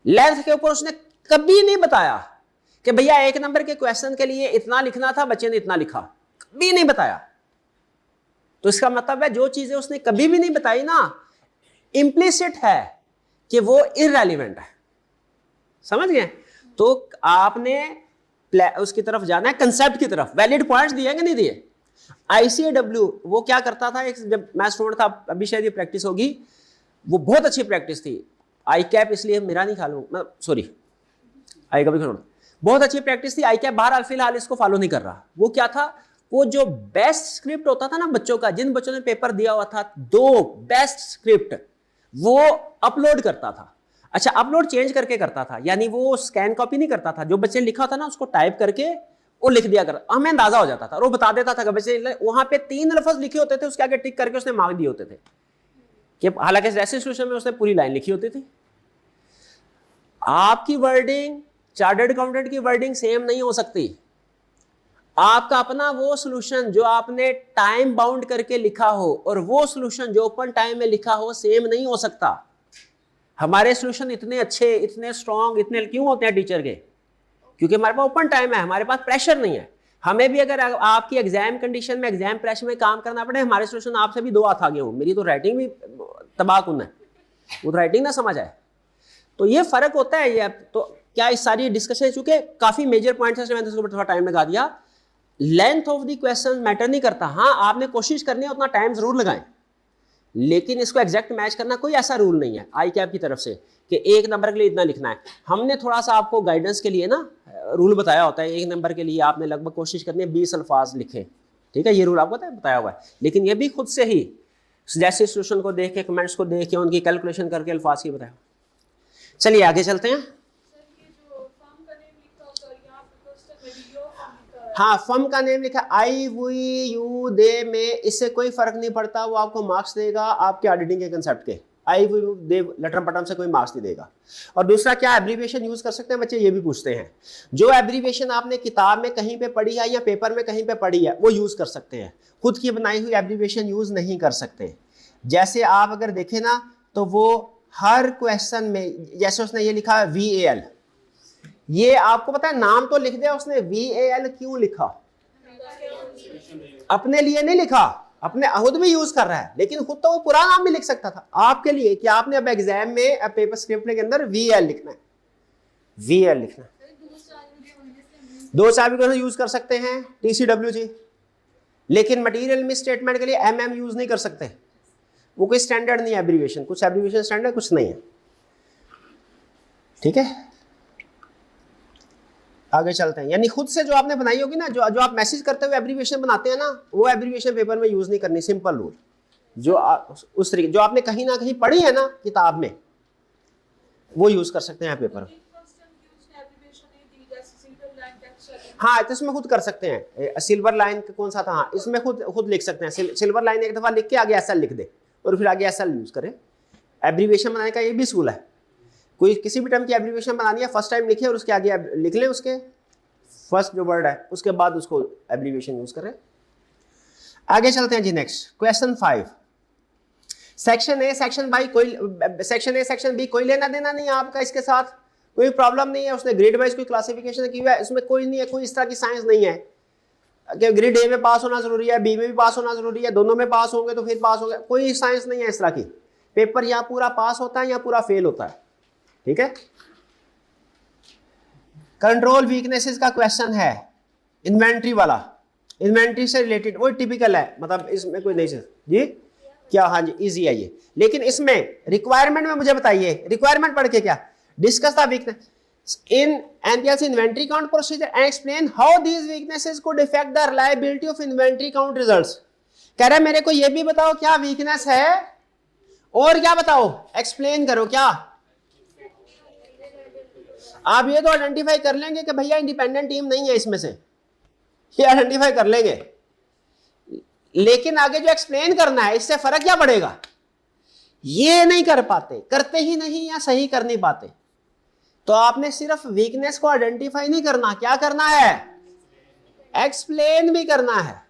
लेंथ के ऊपर उसने कभी नहीं बताया कि भैया 1 नंबर के क्वेश्चन के लिए इतना लिखना था, बच्चे ने इतना लिखा, कभी नहीं बताया। तो इसका मतलब है जो चीजें उसने कभी भी नहीं बताई ना, इंप्लिसिट है कि वो इररेलेवेंट है। समझ गए? तो आपने उसकी तरफ जाना है, कंसेप्ट की तरफ। वैलिड पॉइंट्स दिए कि नहीं दिए? ICAW वो क्या करता था, एक जब मैं स्टूडेंट था, अभी शायद ये प्रैक्टिस होगी, वो बहुत अच्छी प्रैक्टिस थी। आईकैप इसलिए मेरा नहीं ख्याल, सॉरी आईकैप भी बहुत अच्छी प्रैक्टिस थी। आईकैप बहरहाल फिलहाल इसको फॉलो नहीं कर रहा। वो क्या था, वो जो बेस्ट स्क्रिप्ट होता था ना बच्चों का, जिन बच्चों ने पेपर दिया हुआ था 2 बेस्ट स्क्रिप्ट, वो अपलोड करता था। अच्छा, अपलोड चेंज करके करता था, यानी वो स्कैन कॉपी नहीं करता था, जो बच्चे ने लिखा था ना उसको टाइप करके वो लिख दिया करता, हमें अंदाजा हो जाता था, और वो बता देता था कि बच्चे वहां पे 3 लफ्ज लिखे होते थे, उसके आगे टिक करके उसने मार्क दिए होते थे, कि हालांकि ऐसे सिचुएशन में उसने पूरी लाइन लिखी होती थी। आपकी वर्डिंग चार्टर्ड अकाउंटेंट की वर्डिंग सेम नहीं हो सकती। आपका अपना वो सॉल्यूशन जो आपने टाइम बाउंड करके लिखा हो और वो सॉल्यूशन जो ओपन टाइम में लिखा हो सेम नहीं हो सकता। हमारे सॉल्यूशन इतने अच्छे, इतने स्ट्रांग, इतने क्यों होते हैं टीचर के? क्योंकि हमारे पास ओपन टाइम है, हमारे पास प्रेशर नहीं है। हमें भी अगर आपकी एग्जाम कंडीशन में, एग्जाम प्रेशर में काम करना पड़े, हमारे सॉल्यूशन आपसे भी 2 हाथ आगे हो। मेरी तो राइटिंग भी तबाहकुन है, वो राइटिंग ना समझ आए, तो ये फर्क होता है। ये तो क्या इस सारी डिस्कशन, चूंकि काफी मेजर पॉइंट्स है, मैंने इसके ऊपर थोड़ा टाइम लगा दिया। Length of the question matter नहीं करता। हाँ, आपने कोशिश करनी है, उतना टाइम जरूर लगाएं, लेकिन इसको एग्जैक्ट मैच करना कोई ऐसा रूल नहीं है आईकैप की तरफ से कि 1 नंबर के लिए इतना लिखना है। हमने थोड़ा सा आपको गाइडेंस के लिए ना रूल बताया होता है, 1 नंबर के लिए आपने लगभग कोशिश करनी है 20 अल्फाज लिखें, ठीक है, ये रूल आपको बताया हुआ है। लेकिन ये भी खुद से ही जैसे सोल्यूशन को देख के, कमेंट्स को देख के, उनकी कैलकुलेशन करके अल्फाज की बताया। चलिए आगे चलते हैं। हाँ, फर्म का नेम लिखा आई, वी, यू, दे में, इससे कोई फर्क नहीं पड़ता, वो आपको मार्क्स देगा आपके ऑडिटिंग के कंसेप्ट के। आई, वी, दे, लटरम पटरम से कोई मार्क्स नहीं देगा। और दूसरा, क्या एब्रीविएशन यूज कर सकते हैं बच्चे, ये भी पूछते हैं। जो एब्रीविएशन आपने किताब में कहीं पे पढ़ी है या पेपर में कहीं पे पढ़ी है वो यूज कर सकते हैं, खुद की बनाई हुई एब्रीविएशन यूज नहीं कर सकते। जैसे आप अगर देखें ना तो वो हर क्वेश्चन में, जैसे उसने ये लिखा VAL, ये आपको पता है नाम तो लिख दिया उसने, VAL क्यों लिखा? अपने लिए नहीं लिखा, अपने खुद भी यूज कर रहा है, लेकिन खुद तो वो पूरा नाम भी लिख सकता था आपके लिए कि आपने अब एग्जाम में अब पेपर स्क्रिप्ट के अंदर VAL लिखना है, VAL लिखना है। 2-4 भी यूज कर सकते हैं, TCWG, लेकिन मटेरियल में स्टेटमेंट के लिए MM यूज नहीं कर सकते, वो कोई स्टैंडर्ड नहीं है एब्रीविएशन, कुछ एब्रीविएशन स्टैंडर्ड कुछ नहीं है। ठीक है, आगे चलते हैं। यानी खुद से जो आपने बनाई होगी ना, जो आप मैसेज करते हुए एब्रीविएशन बनाते हैं ना, वो एब्रीविएशन पेपर में यूज नहीं करनी, सिंपल रूल। जो उस तरीके जो आपने कहीं ना कहीं पढ़ी है ना किताब में, वो यूज कर सकते हैं पेपर में। हाँ, तो इसमें खुद कर सकते हैं। सिल्वर लाइन कौन सा था, हाँ, इसमें खुद लिख सकते हैं। सिल्वर लाइन एक दफा लिख के आगे SL लिख दे और फिर आगे SL यूज करें। एब्रीविएशन बनाने का ये भी सूल है, कोई किसी भी टर्म की एब्रीविएशन बनानी है, फर्स्ट टाइम लिखे और उसके आगे लिख लें उसके फर्स्ट जो वर्ड है, उसके बाद उसको एब्रीविएशन यूज करें। आगे चलते हैं जी, next question 5। Section A section B कोई लेना देना नहीं है आपका इसके साथ, कोई प्रॉब्लम नहीं है। उसने ग्रेड वाइज कोई क्लासिफिकेशन की हुआ है, इसमें कोई नहीं है, कोई इस तरह की साइंस नहीं है कि ग्रेड ए में पास होना जरूरी है, बी में भी पास होना जरूरी है, दोनों में पास होंगे तो फिर पास होंगे, कोई साइंस नहीं है इस तरह की। पेपर या पूरा पास होता है या पूरा फेल होता है। ठीक है, कंट्रोल वीकनेसेस का क्वेश्चन है, इन्वेंट्री वाला, इन्वेंट्री से रिलेटेड, वो टिपिकल है, मतलब इसमें कोई नहीं चीज जी क्या, हाँ जी इजी है ये। लेकिन इसमें रिक्वायरमेंट में मुझे बताइए, रिक्वायरमेंट पढ़ के क्या, discuss the weakness in NPLC inventory count procedure and explain how these weaknesses could affect the reliability of inventory count results. कह रहा है मेरे को ये भी बताओ क्या वीकनेस है और क्या बताओ, एक्सप्लेन करो क्या। आप ये तो आइडेंटिफाई कर लेंगे कि भैया इंडिपेंडेंट टीम नहीं है इसमें से, ये आइडेंटिफाई कर लेंगे, लेकिन आगे जो एक्सप्लेन करना है इससे फर्क क्या पड़ेगा, ये नहीं कर पाते, करते ही नहीं या सही कर नहीं पाते। तो आपने सिर्फ वीकनेस को आइडेंटिफाई नहीं करना, क्या करना है, एक्सप्लेन भी करना है,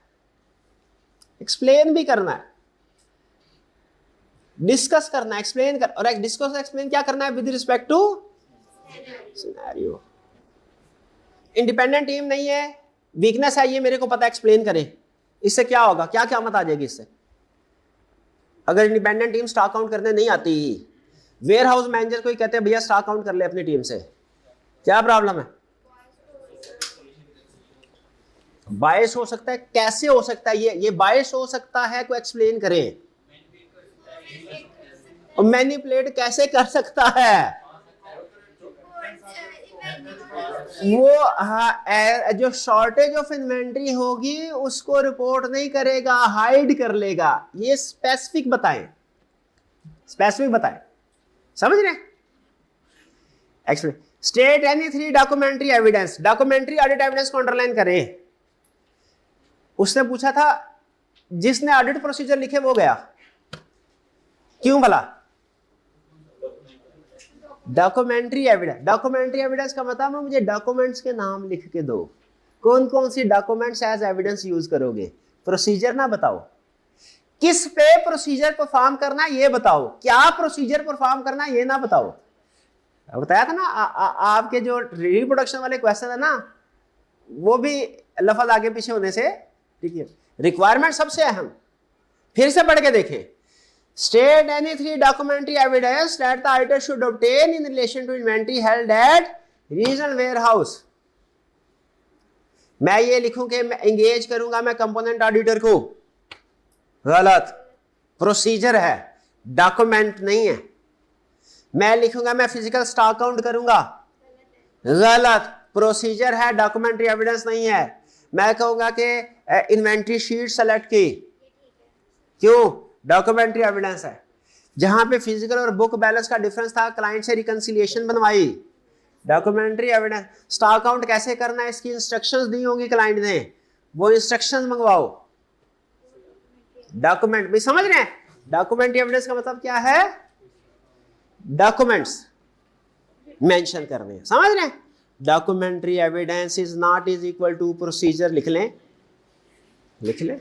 एक्सप्लेन भी करना है, डिस्कस करना है, एक्सप्लेन कर, और डिस्कस एक्सप्लेन क्या करना है with respect to scenario. Independent team नहीं है, वीकनेस है, ये मेरे को पता, एक्सप्लेन करें, इससे क्या होगा, क्या क्या मत आ जाएगी इससे। अगर इंडिपेंडेंट टीम स्टॉक काउंट करने नहीं आती, वेयर हाउस मैनेजर को ही कहते हैं भैया स्टॉक काउंट कर ले अपनी टीम से, क्या प्रॉब्लम है, बायस हो सकता है, कैसे हो सकता है ये बायस हो सकता है, कोई एक्सप्लेन करें, और मैनिपुलेट कैसे कर सकता है वो, हाँ, जो शॉर्टेज ऑफ इन्वेंट्री होगी उसको रिपोर्ट नहीं करेगा, हाइड कर लेगा। ये स्पेसिफिक बताएं, स्पेसिफिक बताएं, समझ रहे हैं। State any 3 documentary evidence, documentary audit evidence को अंडरलाइन करें। उसने पूछा था जिसने ऑडिट प्रोसीजर लिखे वो गया, क्यों भला, डॉक्यूमेंट्री एविडेंस, डॉक्यूमेंट्री एविडेंस का मतलब है मुझे डॉक्यूमेंट्स के नाम लिख के दो, कौन कौन सी डॉक्यूमेंट्स एज एविडेंस यूज करोगे, प्रोसीजर ना बताओ, किस पे प्रोसीजर परफॉर्म करना है ये बताओ, क्या प्रोसीजर परफॉर्म करना है ये ना बताओ। बताया था ना आपके जो रिप्रोडक्शन वाले क्वेश्चन है ना, वो भी लफज आगे पीछे होने से, ठीक है। रिक्वायरमेंट सबसे अहम, फिर से पढ़ के देखें, state any 3 documentary evidence that the auditor should obtain in relation to inventory held at regional warehouse। मैं ये लिखूं कि मैं एंगेज करूंगा मैं कंपोनेंट ऑडिटर को, गलत, प्रोसीजर है, डॉक्यूमेंट नहीं है। मैं लिखूंगा मैं फिजिकल स्टॉक काउंट करूंगा, गलत, प्रोसीजर है, डॉक्यूमेंट्री एविडेंस नहीं है। मैं कहूंगा कि इन्वेंट्री शीट सेलेक्ट की, क्यों, डॉक्यूमेंट्री एविडेंस है। जहां पे फिजिकल और बुक बैलेंस का डिफरेंस था, क्लाइंट से रिकंसिलिएशन बनवाई, डॉक्यूमेंट्री एविडेंस। स्टॉक काउंट कैसे करना है, इसकी इंस्ट्रक्शंस दी होंगी क्लाइंट ने, वो इंस्ट्रक्शंस मंगवाओ। डॉक्यूमेंट भी समझ रहे हैं, डॉक्यूमेंट्री एविडेंस का मतलब क्या है, डॉक्यूमेंट्स मेंशन करने हैं, समझ रहे हैं। Documentary evidence is not is equal to procedure, लिख लें लिख लें।